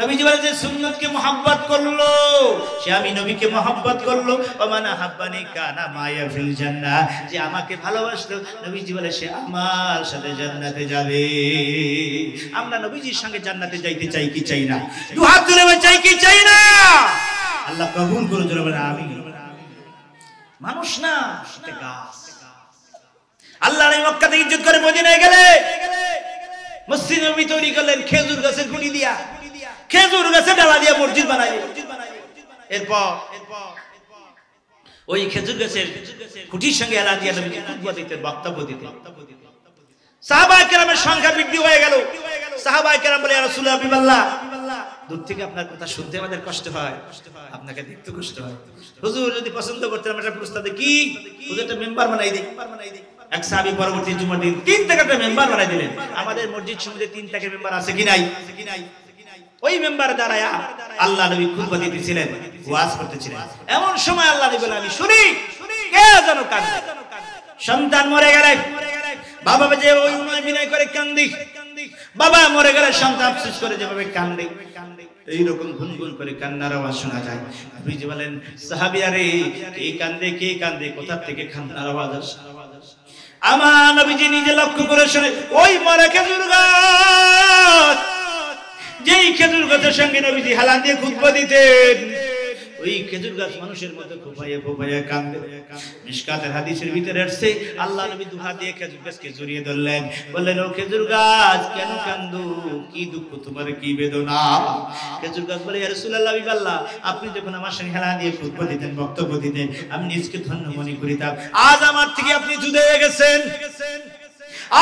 নবীজি বলেন যে সুন্নতকে মুহাব্বত করলো, সে আমি নবীকে মুহাব্বত করলো, ওমানা হাব্বানি কানা মায়া ফিল জান্নাহ, যে আমাকে ভালোবাসলো, নবীজি বলে সে আমার সাথে জান্নাতে যাবে। আমরা নবীজির সঙ্গে জান্নাতে যাইতে চাই কি চাই না? দুই হাত তুলে বলে চাই কি চাই না? আল্লাহ কবুল করুন, জোরে বলে আমিন। মানুষ না, সেটা গাছ। আল্লাহ নবী মক্কা থেকে হিজরত করে মদিনায় গেলে মসজিদ নববী তৈরি করলেন খেজুর গাছের গুড়ি দিয়া, খেজুর গাছে ডালা দিয়ে মসজিদ বানাইলেন। এরপর ওই খেজুর গাছের খুঁটির সঙ্গে এলা দিয়ে নবীজি খুতবা দিতেন, বক্তব্য দিতেন। সাহাবায়ে কেরামের সংখ্যা বৃদ্ধি হয়ে গেল। সাহাবায়ে কেরাম বলে ইয়া রাসূলুল্লাহ হাবিবাল্লাহ, দূর থেকে আপনার কথা শুনতে আমাদের কষ্ট হয়, আপনাকে দেখতে কষ্ট হয়। হুজুর যদি পছন্দ করতেন আমরা একটা প্রস্তাব দিই, কি হুজুর একটা মেম্বার বানাই দেই। এক সাহাবী পরবর্তী জুমার দিন 3 থেকে একটা মেম্বার বানাই দিলেন। আমাদের মসজিদ সমিতিতে 3 থেকে মেম্বার আছে কি নাই? ওই মেম্বার দাঁড়ায়া আল্লাহ নবী খুতবা দিতেছিলেন, ওয়াজ করতেছিলেন। এমন সময় আল্লাহ নবী বলে আমি শুনি কে যেন কাঁদে। সন্তান মরে গেলে বাবা যে ওই বিনয় করে কান্দি, বাবা মরে গেলে সন্তান আফসোস করে যেভাবে কান্দে, এইরকম গুনগুন করে কান্নার আওয়াজ শোনা যায়। নবীজি বলেন সাহাবীরা রে, কে কান্দে, কে কান্দে, কোথা থেকে কান্নার আওয়াজ আসে? আমার নবীজি নিজে লক্ষ্য করে শুনে ওই মরা খেজুর গাছ, যেই খেজুর গাছের সঙ্গে নবীজি হালান দিয়ে খুতবা দিতেন, ওই খেজুর গাছ মানুষের মতো ফোঁপাইয়া ফোঁপাইয়া কান্দে। মিশকাতের হাদিসের ভিতরে আসছে আল্লাহ নবী দুহাত দিয়ে খেজুর গাছকে জড়িয়ে ধরলেন, বললেন ও খেজুর গাছ কেন কান্দো, কি দুঃখ তোমার, কি বেদনা? খেজুর গাছ বলে ইয়া রাসূলুল্লাহ হাবিবাল্লাহ, আপনি যখন আমার সঙ্গে হালান দিয়ে খুতবা দিতেন, বক্তব্য দিতেন, আমি নিজকে ধন্য মনে করিতাম। আজ আমার থেকে আপনি জুদা হয়ে গেছেন,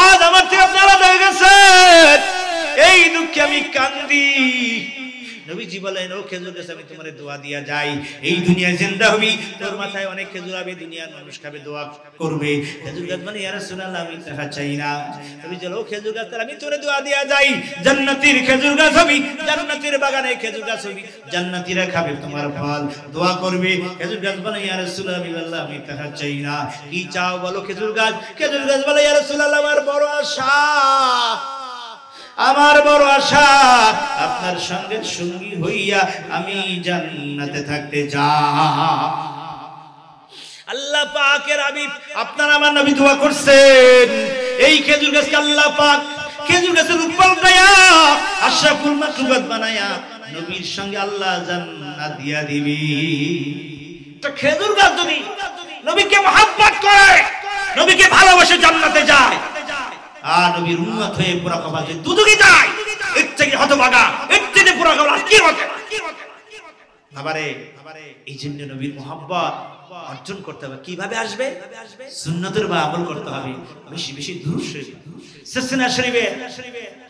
আজ আমার থেকে আপনি আলাদা হয়ে গেছেন, এই দুঃখে আমি কান্দি। নবীজি বলেন ও খেজুর গাছ আমি তোমারে দোয়া দিয়া যাই, এই দুনিয়ায় জিন্দা হবি, তোর মাথায় অনেক খেজুর হবে, দুনিয়ার মানুষ খাবে, দোয়া করবে। খেজুর গাছ মানে ইয়া রাসূলুল্লাহ আমি তাহা চাই না। নবীজি বলেন ও খেজুর গাছ আমি তোরে দোয়া দিয়া যাই, জান্নাতের খেজুর গাছ হবি, জান্নাতের বাগানে খেজুর গাছ হবি, জান্নাতীরা খাবে তোমার ফল, দোয়া করবে। খেজুর গাছ বলে ইয়া রাসূলুল্লাহ আমি তাহা চাই না। কি চাও বলো খেজুর গাছ? খেজুর গাছ বলে ইয়া রাসূলুল্লাহ আমার বড় আশা, আমার বড় আশা আপনার সঙ্গে সঙ্গী হইয়া আমি জান্নাতে থাকতে চাই। আল্লাহ পাকের হাবিব আপনার আমার নবী দোয়া করছেন, এই খেজুর গাছকে আল্লাহ পাক খেজুর গাছের উপর দেয়া আশরাফুল মাখলুকাত বানায়া নবীর সঙ্গে আল্লাহ জান্নাত দিয়া দিবি। তো খেজুর গাছ যদি নবীকে মহব্বত করে, নবীকে ভালোবাসে জান্নাতে যায়, আর নবীর উম্মত হয়ে পুরা কবাজে দুদুকি যায়, এর থেকে হতভাগা, এর থেকে পুরা কবাজ কি হতে বাবারে। এই জন্য নবীর মহব্বত অর্জন করতে হবে। কিভাবে আসবে? সুন্নতের বা আমল করতে হবে, বেশি বেশি দুরূদ শরীফ। সিলসিলা শরীফে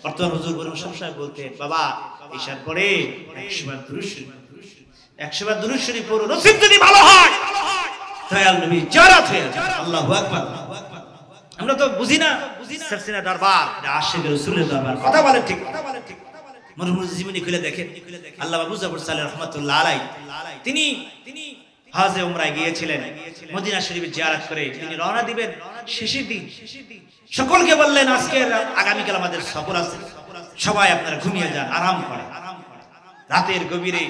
বর্তমান হুজুর বলেন সবসময় বলতে বাবা ঈশার পরে 100 বার দুরূদ শরীফ, 100 বার দুরূদ শরীফ পড়ো, নসিব যদি ভালো হয় দয়াল নবী জিয়ারত হয়ে যাবে। আল্লাহু আকবার। আমরা তো বুঝি না সারসিনা দরবার আশিক রাসূলের দরবার, কথা বলে ঠিক। মরহুম জীবনী খুলে দেখেন, আল্লামা আবু জাফর সালেহ রাহমাতুল্লাহ আলাইহি তিনি হজে উমরায় গিয়েছিলেন, মদিনা শরীফে জিয়ারত করে তিনি রওনা দিবেন শেষের দিন। সকলকে বললেন আজকে আগামীকাল আমাদের সফর আছে, সবাই আপনারা ঘুমিয়ে যান, আরাম করেন। রাতের গভীরে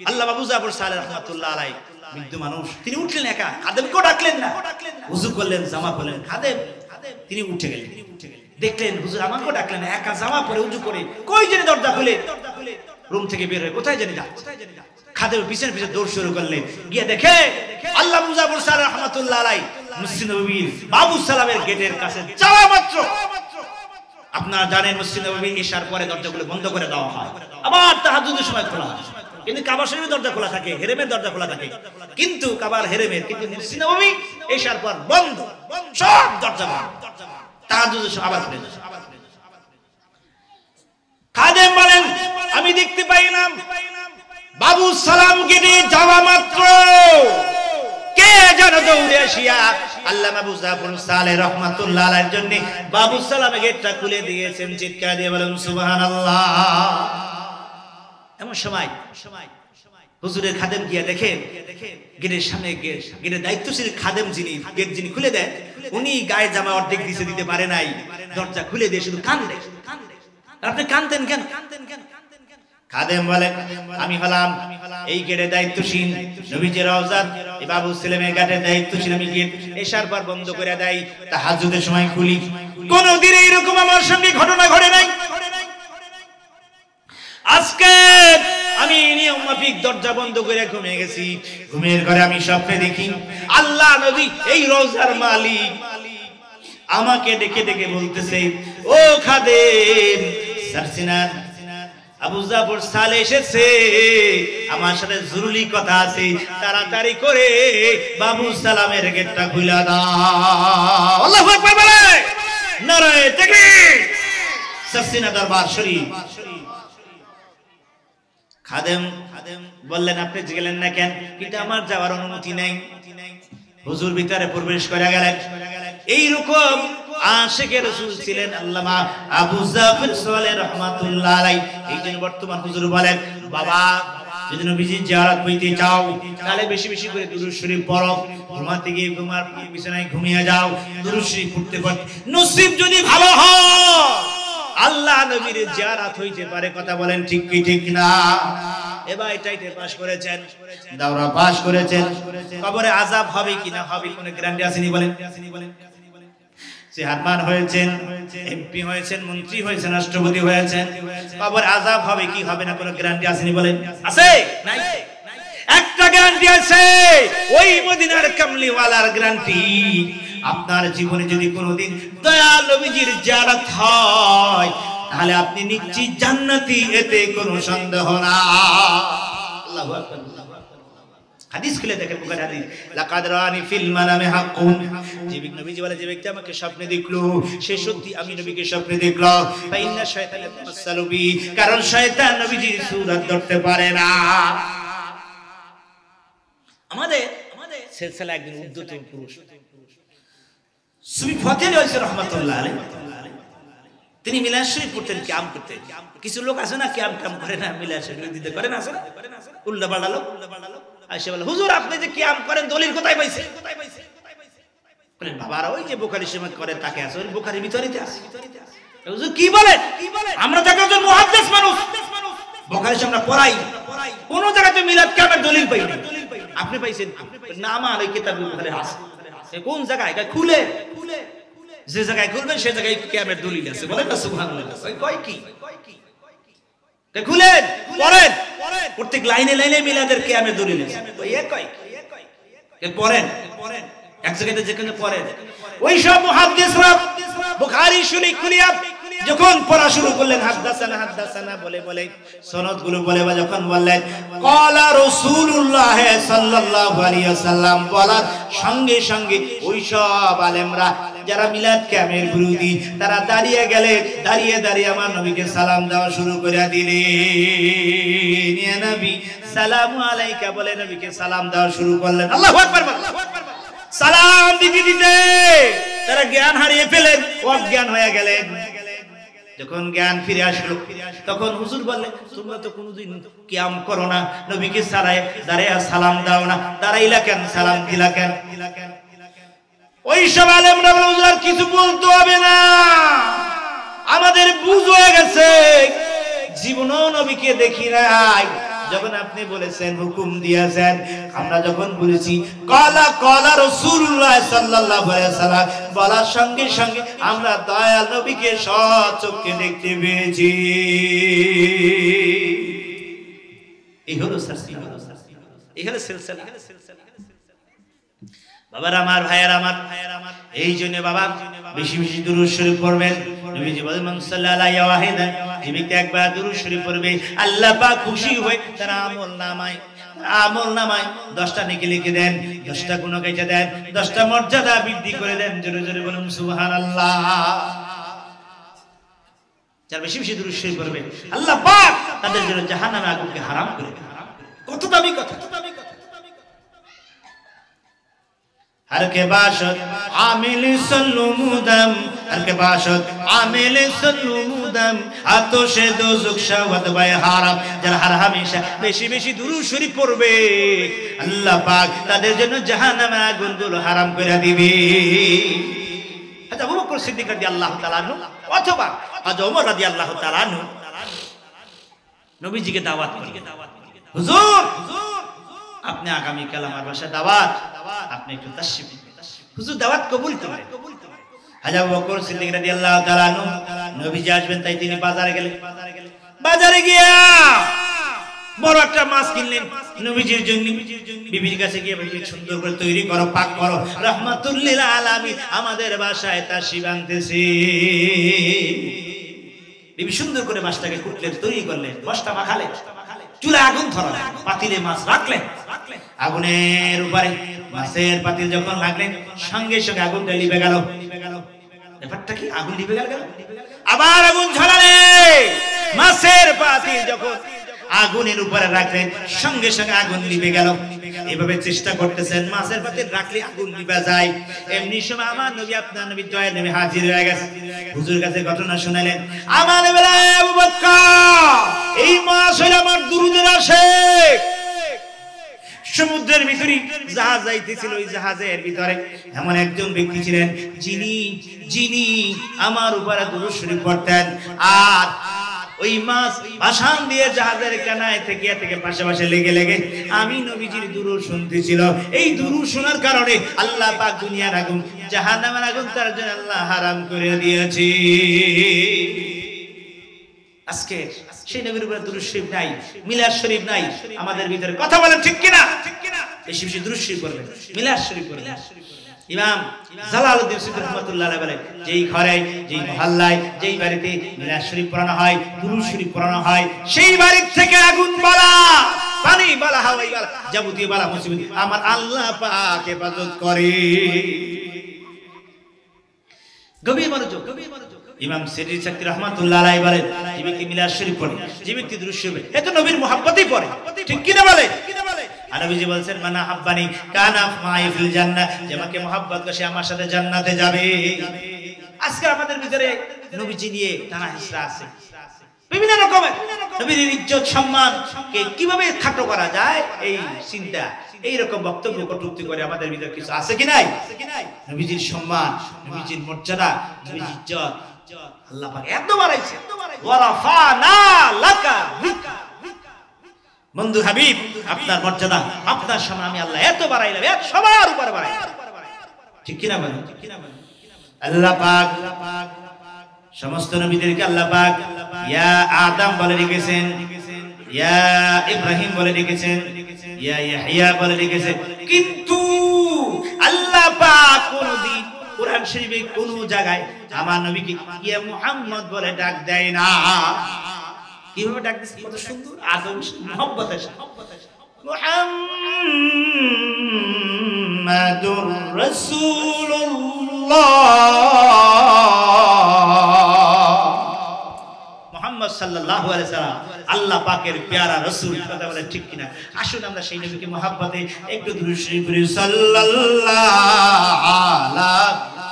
আল্লামা আবু জাফর সালেহ রাহমাতুল্লাহ আলাইহি বৃদ্ধ মানুষ, তিনি উঠলেন একা, খাদেমকেও ডাকলেন না, ওযু করলেন, জামা পরলেন, খাদেম তিনি উঠে গেলেন। দেখলেন হুজুর আমাকেও ডাকলেন, একা জামা পরে ওযু করে কই জানি দরজা খুলে রুম থেকে বের হয়ে কোথায় জানি যাচ্ছে। খাদেম পিছনে পিছনে দৌড় শুরু করলেন, গিয়ে দেখে আল্লামা আবু জাফর সালেহ রাহমাতুল্লাহ আলাইহি মসজিদ নববীর বাবু সালামের গেটের কাছে যাওয়া মাত্র, আপনারা জানেন মসজিদ নববী ইশার পরে দরজাগুলো বন্ধ করে দেওয়া হয়, আবার তাহাজ্জুদের সময় খোলা হয়। কিন্তু কাবা শরীফের দরজা খোলা থাকে, হেরেমের দরজা খোলা থাকে, কিন্তু কাবার হেরেমের, কিন্তু মসজিদ নববী ইশার পর বন্ধ, সব দরজা বন্ধ, তাহাজ্জুদের সময় আবার খুলে যায়। খাদেম বলেন আমি দেখতে পাইলাম বাবু সালাম গেটে যাওয়া মাত্র কে যেন দৌড়ে আসিয়া আল্লামা আবু জাফর সালেহ রাহমাতুল্লাহ আলাইহির জন্য বাবু সালামের গেটটা খুলে দিয়েছেন। চিৎকার দিয়ে বলেন সুবহানাল্লাহ। এমন সময় হুজুরের খাদেম গিয়া দেখেন গেটের সামনে, গেটের দায়িত্বশীল খাদেম যিনি খুলে দেন, উনি গায়ে জামা অর্ধেক দিতে পারে নাই, দরজা খুলে দিয়ে শুধু কান্দে। আপনি কাঁদতেন কেন? খাদেম বলেন আমি হলাম এই গেটের দায়িত্বশীল, নবীজির রওজা এই বাবু সালামের গেটের দায়িত্বশীল। আমি গেট এশার পর বন্ধ করে দেই, তাহাজ্জুদের সময় খুলি। কোনদিন এরকম আমার সঙ্গে ঘটনা ঘটে নাই। আজকে আমি নিয়ম মাফিক দরজা বন্ধ করে ঘুমিয়ে গেছি। ঘুমের ঘরে আমি স্বপ্নে দেখি আল্লাহ নবী এই রওজার মালিক আমাকে ডেকে ডেকে বলতেছে, ও খাদেম সারসিনা আবু জাফর সালেহ এসেছে, আমার সাথে জরুরি কথা আছে, তাড়াতাড়ি করে বাবু সালামের গেটটা খুলে দাও। আল্লাহু আকবার বলে নারায়ে তাকবীর। সারসিনা দরবার শরীফ। খাদেম বললেন আপনি গেলেন না কেন? কিন্তু আমার যাওয়ার অনুমতি নাই। হুজুর ভিতরে প্রবেশ করে গেলেন। এইরকম আশিকে রাসূল ছিলেন আল্লামা আবু জাফর সালেহ রাহমাতুল্লাহ আলাইহি। এইজন্য বর্তমান হুজুর বলেন বাবা যদি নবীজির জিয়ারত করতে চাও তাহলে বেশি বেশি করে দুরূদ শরীফ পড়ো, ঘুমাতে গিয়ে ঘুমার বিছানায় ঘুমিয়ে যাও, দুরূদ শরীফ পড়তে পড়তে নসিব যদি ভালো হয় আল্লাহ নবীর জিয়ারত হইতে পারে। কথা বলেন ঠিক কি ঠিক না? এবার এটাইতে পাস করেছেন, দাওরা পাস করেছেন, কবরে আযাব হবে কি না হবে কোনো গ্যারান্টি আসেনি বলেন? চেয়ারম্যান হয়েছেন, এমপি হয়েছেন, মন্ত্রী হয়েছেন, রাষ্ট্রপতি হয়েছেন, কবরে আযাব হবে কি হবে না কোনো গ্যারান্টি আসেনি বলেন? আছে? নাই। একটা গ্যারান্টি আছে, ওই মদিনার কামলিওয়ালার গ্যারান্টি। আপনার জীবনে যদি কোনোদিন দয়াল নবীজির জিয়ারত হয় তাহলে আপনি নিশ্চিত জান্নাতি, এতে কোনো সন্দেহ না। আল্লাহু আকবার। হাদিস খুলে দেখেন, বুখারী হাদিস, লাকাদ রানি ফিল মানামি হাক্কুন। যে নবীজি বলে যে ব্যক্তি আমাকে স্বপ্নে দেখলো সে সত্যি আমি নবীকে স্বপ্নে দেখলো। ফাইন্না শায়তান ইয়াতামাসসালু বি, কারণ শয়তান নবীজির সূরত ধরতে পারে না। আমাদের সিলসিলা একজন উদ্যত পুরুষ সুফি ফতেহ আলী রাহমাতুল্লাহ আলাইহি, তিনি মিলাদ শরীফ পড়তেন, কিয়াম করতেন। কিছু লোক আছে না কিয়াম করে না, মিলাদ শরীফ দিতে করে না, আছে না উল্টা পাল্টা লোক আইসা বলে হুজুর আপনি যে কিয়াম করেন দলিল কোথায় পাইছে? বলেন বাবারা ওই যে বুখারী শরীফ করে তাকে আছে, ওই বুখারীর ভিতরেতে আছে। হুজুর কি বলেন? আমরা তাকে একজন মুহাদ্দিস মানুষ, বুখারী শরীফ আমরা পড়াই, কোন জায়গাতে মিলাদ কিয়ামের দলিল পাই না। আপনি পাইছেন না? আমার ওই কিতাবে বুখারী আছে। কোন জায়গায়? খুলে যে জায়গায় খুলবেন সে জায়গায় কিয়ামের দলিল আছে। বলেন না সুবহানাল্লাহ। কয় কি? খুলেন পড়েন, প্রত্যেক লাইনে লাইনে মিলাদের কিয়ামের দলিল আছে। ওই কয় পড়েন, এক জায়গাতে যেখানে পড়েন ওই সব মুহাদ্দিসরা বুখারী শরীফ খুলিয়া যখন পড়া শুরু করলেন হাদাসানা হাদাসানা বলে বলে সনদগুলো বলে যখন বললেন ক্বালা রাসূলুল্লাহ সাল্লাল্লাহু আলাইহি ওয়াসাল্লাম বলার সঙ্গে সঙ্গে ওই সব আলেমরা যারা মিলাদ ক্যাম্পের বিরোধী তারা দাঁড়িয়ে গেলে দাঁড়িয়ে দাঁড়িয়ে আমার নবীকে সালাম দেওয়া শুরু করে দিলেন। ইয়া নবী সালামু আলাইকা বলে নবীকে সালাম দেওয়া শুরু করলেন। আল্লাহু আকবার। সালাম দিতে দিতে তারা জ্ঞান হারিয়ে ফেলেন, অজ্ঞান হয়ে গেলেন। যখন জ্ঞান ফিরে আসলো তখন হুজুর বললেন তোমরা তো কোনোদিন কিয়াম করো না, নবীকে দাঁড়ায় সালাম দাও না, দাঁড়াইলা কেন, সালাম দিলা কেন? ওই সব আলেমরা বলে হুজুর আর কিছু বলতে হবে না, আমাদের বুঝ হয়ে গেছে, জীবনও নবীকে দেখি নাই। যখন আপনি বলেছেন হুকুম দিয়েছেন, আমরা যখন বলেছি ক্বালা রাসূলুল্লাহ সাল্লাল্লাহু আলাইহি ওয়াসাল্লাম বলার সঙ্গে সঙ্গে আমরা দয়াল নবীকে সচক্ষে দেখতে পেয়েছি। এই হলো সিলসিলা। বাবার আমার, ভাইয়ার আমার, এই জন্য বাবা বেশি বেশি দুরূদ শরীফ পড়বেন। নবীজি বলেন মান সাল্লাল্লাহু আলাইহি ওয়াসাল্লাম, যে ব্যক্তি একবার দুরূদ শরীফ পড়বে আল্লাহ পাক খুশি হয়ে তার আমল নামায় 10টা নেকি লিখে দেন, 10টা গুনাহ কেটে দেন, 10টা মর্যাদা বৃদ্ধি করে দেন। জোরে জোরে বলুন সুবহানাল্লাহ। যারা বেশি বেশি দুরূদ শরীফ পড়বে আল্লাহ পাক তাদের জন্য জাহান্নামের আগুনকে হারাম করে দেন। কত দামি কথা। हर के बाशत आमिल सल्लुमुदम, हर के बाशत आमिल सल्लुमुदम, आतोशे दोज़ख शाहवत बाय हाराम। যারা হর হামেশা বেশি বেশি দুরূদ শরীফ পড়বে আল্লাহ পাক তাদের জন্য জাহান্নামের আগুনগুলো হারাম করে দিবে। হযরত আবু বকর সিদ্দিক রাদিয়াল্লাহু তাআলা আনহু অথবা হযরত ওমর রাদিয়াল্লাহু তাআলা আনহু নবীজিকে দাওয়াত করলেন, হুজুর আপনি আগামী কাল আমার বাসায় দাওয়াত, আপনি একটু তাশরিফ দিন। হুজুর দাওয়াত কবুল করেন। হযরত আবু বকর সিদ্দিক রাদিয়াল্লাহু তাআলা আনহু নবীজি আসবেন তাই তিনি বাজারে গেলেন। বাজারে গিয়া বড় একটা মাছ কিনলেন নবীজির জন্য। বিবির কাছে গিয়ে বললেন সুন্দর করে তৈরি করো, পাক করো, রাহমাতুল লিল আলামিন আমাদের বাসায় তাশরিফ আনতেছি। বিবি সুন্দর করে মাছটাকে কুটলেন, তৈরি করলেন, মশলা মাখালেন, চুলায় আগুন ধরালেন, পাতিলে মাছ রাখলেন। আগুনের উপরে মাছের পাতিল যখন রাখলেন সঙ্গে সঙ্গে আগুনটা লিভে গেল। ব্যাপারটা কি? আগুন লিভে গেল। আবার আগুন ঝরালেন, মাছের পাতিল যখন আগুনের উপরে রাখলেন সঙ্গে সঙ্গে আগুন লিভে গেল। এভাবে চেষ্টা করতেছেন মাছের পাতিল রাখলে আগুন লিভে যায়। এমনি সময় আমার নবী, আপনার নবী দয়ার নবী হাজির হয়ে গেছে। হুজুর কাছে ঘটনা শুনালেন। আমার নবী আবু বকর, এই মাছ হইল আমার দুরুদের আশিক। সমুদ্রের ভিতরে জাহাজ যাইতেছিল, ওই জাহাজের ভিতরে এমন একজন ব্যক্তি ছিলেন যিনি আমার উপরে দুরূদ শরীফ পড়তেন। আর ওই মাছ ভাসান দিয়ে জাহাজের কানায় থেকে পাশাপাশি লেগে লেগে আমি নবীজির দুরূদ শুনতেছিল। এই দুরূদ শোনার কারণে আল্লাহ পাক দুনিয়ার আগুন, জাহান্নামের আগুন তার জন্য আল্লাহ হারাম করে দিয়েছে। আজকে সেই নবীর উপরে দুরূদ শরীফ নাই, মিলাদ শরীফ নাই আমাদের ভিতরে। কথা বলেন ঠিক কিনা? বেশি বেশি দুরূদ শরীফ পড়বেন, মিলাদ শরীফ পড়বেন। ইমাম জালালউদ্দিন সিদ্দিক রাহমাতুল্লাহ আলাইহি বলেন, যেই ঘরে, যেই মহল্লায়, যেই বাড়িতে মিলাদ শরীফ পড়ানো হয়, দুরূদ শরীফ পড়ানো হয়, সেই বাড়ি থেকে আগুন বালা, পানি বালা, হাওয়াই বালা, যাবতীয় বালা মুসিবত আমার আল্লাহ পাক হেফাজত করে। গভীর মনোযোগ। ইমাম সিদ্দিক চাকরি রাহমাতুল্লাহ আলাইহি বলেন, যে ব্যক্তি মিলাদ শরীফ পড়ে, যে ব্যক্তি দুরূদ শরীফ পড়ে, এ তো নবীর মুহাব্বতই পড়ে। ঠিক কি না বলে? আর নবীজি বলেন মানা হাব্বানি কানা মাই ফিল জান্নাহ, যে আমাকে মুহাব্বত করে সে আমার সাথে জান্নাতে যাবে। আজকে আমাদের ভিতরে নবীজি নিয়ে টানা হিসরা আছে, বিভিন্ন রকমের নবীর ইজ্জত সম্মান কে কিভাবে খাটো করা যায় এই চিন্তা, এই রকম বক্তব্য কটূক্তি করে আমাদের ভিতরে কিছু আছে কি নাই? নবীজির সম্মান, নবীজির মর্যাদা, নবীজির ইজ্জত আল্লাহ পাক এত বাড়াইছে। ওয়ারাফানা লাকা যিকরা, বন্ধু হাবিব আপনার মর্যাদা, আপনার সম্মান আমি আল্লাহ এত বাড়াইলাম, এক সবার উপরে বাড়াইলাম। ঠিক কি না বলেন? আল্লাহ পাক সমস্ত নবীদেরকে আল্লাহ পাক ইয়া আদম বলে রেখেছেন, ইয়া ইব্রাহিম বলে রেখেছেন, ইয়া ইয়াহইয়া বলে রেখেছেন। কিন্তু আল্লাহ পাক কোনদিন পুরা কোরআন শরীফে কোন জায়গায় আমার নবীকে ইয়া মুহাম্মদ বলে ডাক দেয় না। কিভাবে ডাক দিচ্ছে কত সুন্দর আদব মহব্বতের সাথে, মুহাম্মাদুর রাসূলুল্লাহ, মুহাম্মদ সাল্লাল্লাহু আলাইহি সাল্লাম আল্লাহ পাকের প্যারা রাসূল। কথা বলে ঠিক কিনা? আসুন আমরা সেই নবীকে মহব্বতে একটু দুরূদ শরীফ পড়ি। সাল্লাল্লাহু আলা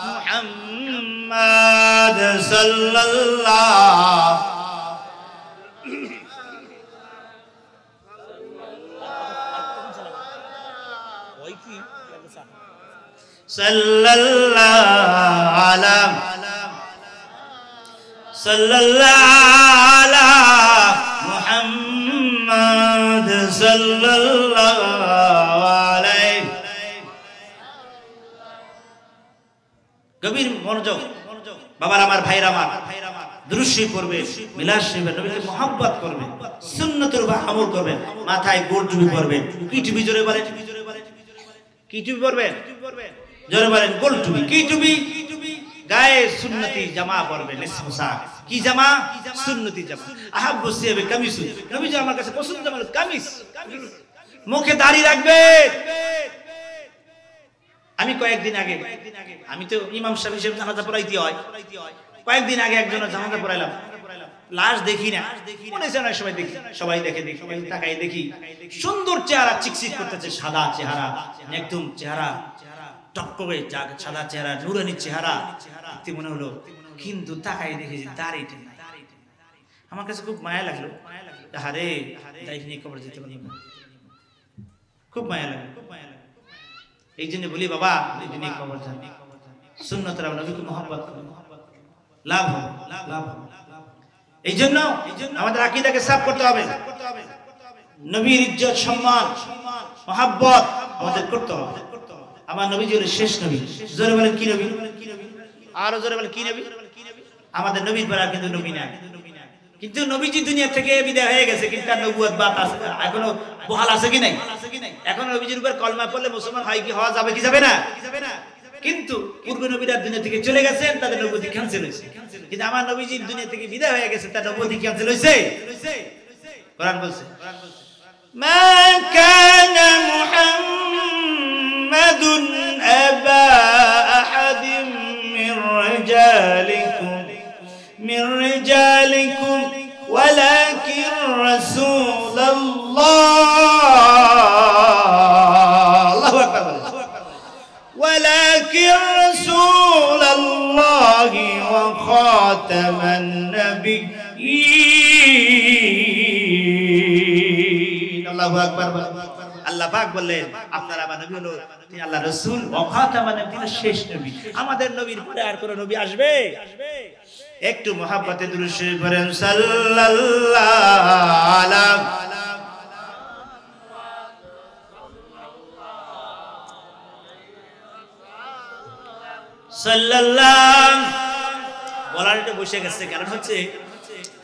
মুহাম্মাদ সাল্লাল্লাহু সাল্লাল্লাহু আলা মুহাম্মাদ সাল্লাল্লাহু আলাইহি। গভীর মনোযোগ বাবার আমার ভাইরা আমার, দুরূদ শরীফ পড়বে, মিলাদ শরীফে নবীকে মহব্বত করবে, সুন্নতের উপর আমল করবে, মাথায় গোল টুপি পরবেন। কি টুপি? জোরে বলেন, কি টুপি পরবেন? জোরে বলেন, গোল টুপি। কি টুপি? গায়ে সুন্নতি জামা পরবেন, পোশাক। কি জামা? সুন্নতি জামা। আহাব্বু সিয়াবে কামিজ। নবী যে আমার কাছে পছন্দ জামা কামিজ। মুখে দাড়ি রাখবে। আমি কয়েকদিন আগে, আমি তো ইমাম সাহেব হিসেবে জানাজা পড়াইতে হয়, কয়েকদিন আগে একজনের জানাজা পড়াইলাম, লাশ দেখি না, মনে হচ্ছে অনেক সময় দেখি, সবাই দেখে, দেখি তাকাই দেখি সুন্দর চেহারা, চিকচিক করতেছে, সাদা চেহারা, একদম চেহারা টকটকে সাদা চেহারা, নুরানি চেহারা দেখতে মনে হলো, কিন্তু তাকাই দেখি যে দাড়িটা নাই। আমার কাছে খুব মায়া লাগলো, আরে দাড়ি নিয়ে কবর যেতে পারি, খুব মায়া লাগলো। এই জন্য বলি বাবা, এই জন্য কবর যান, সুন্নতের নবীকে মহব্বত করুন, লাভ হবে, লাভ হবে। এই জন্য আমাদের আকীদাকে সাফ করতে হবে, নবীর ইজ্জত সম্মান মহব্বত আমাদের করতে হবে। আমার নবী হলেন শেষ নবী। জোরে বলেন কি নবী? আরো জোরে বলেন কি নবী? আমাদের নবীর পর আর কিন্তু নবী নাই। কিন্তু নবীজি দুনিয়া থেকে বিদায় হয়ে গেছে, কিন্তু তার নবুয়ত বাত আছে, এখনো বহাল আছে কি নাই? এখন নবীজির উপর কলমা পড়লে মুসলমান হয় কি হওয়া যাবে কি যাবে না? কিন্তু পূর্ব নবীরা দুনিয়া থেকে চলে গেছেন, তাদের নবুয়ত ক্যান্সেল হয়েছে। কিন্তু আমার নবীজি দুনিয়া থেকে বিদায় হয়ে গেছে, তার নবুয়ত ক্যান্সেল হয়েছে। কোরআন বলছে, মা কানা মুহাম্মাদুন আবা আহাদিম মির রিজালিকুম ওয়ালাকিন রাসূলুল্লাহ, আল্লাহু আকবার, ওয়ালাকিন রাসূলুল্লাহ ওয়া খাতামান নাবিয়্যিন। আল্লাহু আকবার। আল্লাহ পাক বললেন আপনার আমার নবী হলো তিনি আল্লাহর রাসূল ওয়া খাতামান নাবিয়্যিন, তিনি শেষ নবী। আমাদের নবীর পরে আর কোন নবী আসবে? একটু মহব্বতে দুরূদ শরীফ পড়েন, সাল্লাল্লাহু আলা সাল্লাল্লাহু। বলার এটা বসে গেছে, কারণ হচ্ছে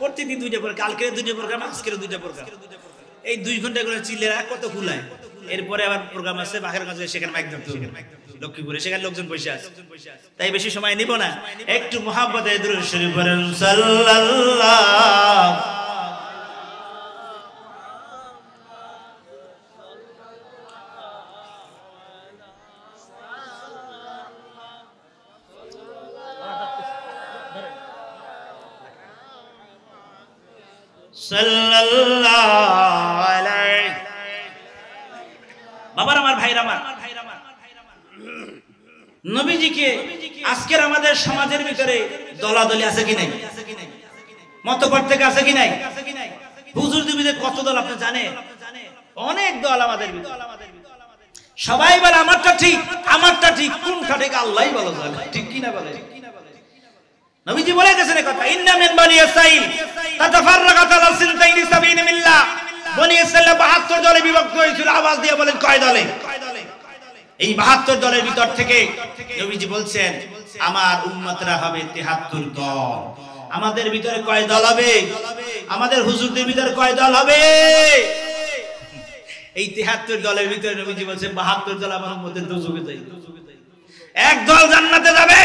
প্রতিদিন দুইটা প্রোগ্রাম, কালকে দুইটা প্রোগ্রাম, আজকের দুইটা প্রোগ্রাম, এই 2 ঘন্টা করে চিল্লেরা কত কুলায়। এরপরে আবার প্রোগ্রাম আছে বাখেরগঞ্জে, সেখানে মাইক ধরতে হবে, লক্ষ্মীপুরে সেখানে লোকজন বসে আছে, তাই বেশি সময় নিব না। একটু মহব্বতে দুরূদ শরীফ পড়েন, সাল্লাল্লাহু সাল্লাল্লাহু আলাইহি। বাবার আমার ভাইরা আমার, নবীজিকে আজকের আমাদের সমাজের ভিতরে দলাদলি আছে কি নাই? মতপার্থক্য আছে কি নাই? হুজুরদের ভিতরে কত দল আপনি জানেন? অনেক দল আমাদের ভিতরে। সবাই বলে আমারটা ঠিক, আমারটা ঠিক, কোনটা ঠিক আল্লাহই ভালো জানে, ঠিক কি না বলে? নবীজি বলে গেছেন কথা, ইন্না মিন বানি ইসরাঈল তাতাফাররাকাত আলা সিনতাইনি সাবিনা মিল্লাহ। বনি ইসরাঈল 72 দলে বিভক্ত হয়েছিল। আওয়াজ দিয়ে বলেন কয় দলে? এই 72 দলের ভিতর থেকে নবীজি বলছেন আমার উম্মতরা হবে 73 দল। আমাদের ভিতরে কয় দল হবে? আমাদের হুজুরদের ভিতরে কয় দল হবে? এই 73 দলের ভিতরে নবীজি বলছেন 72 দল আমার উম্মতের দোজখে যাবে। একদল জান্নাতে যাবে,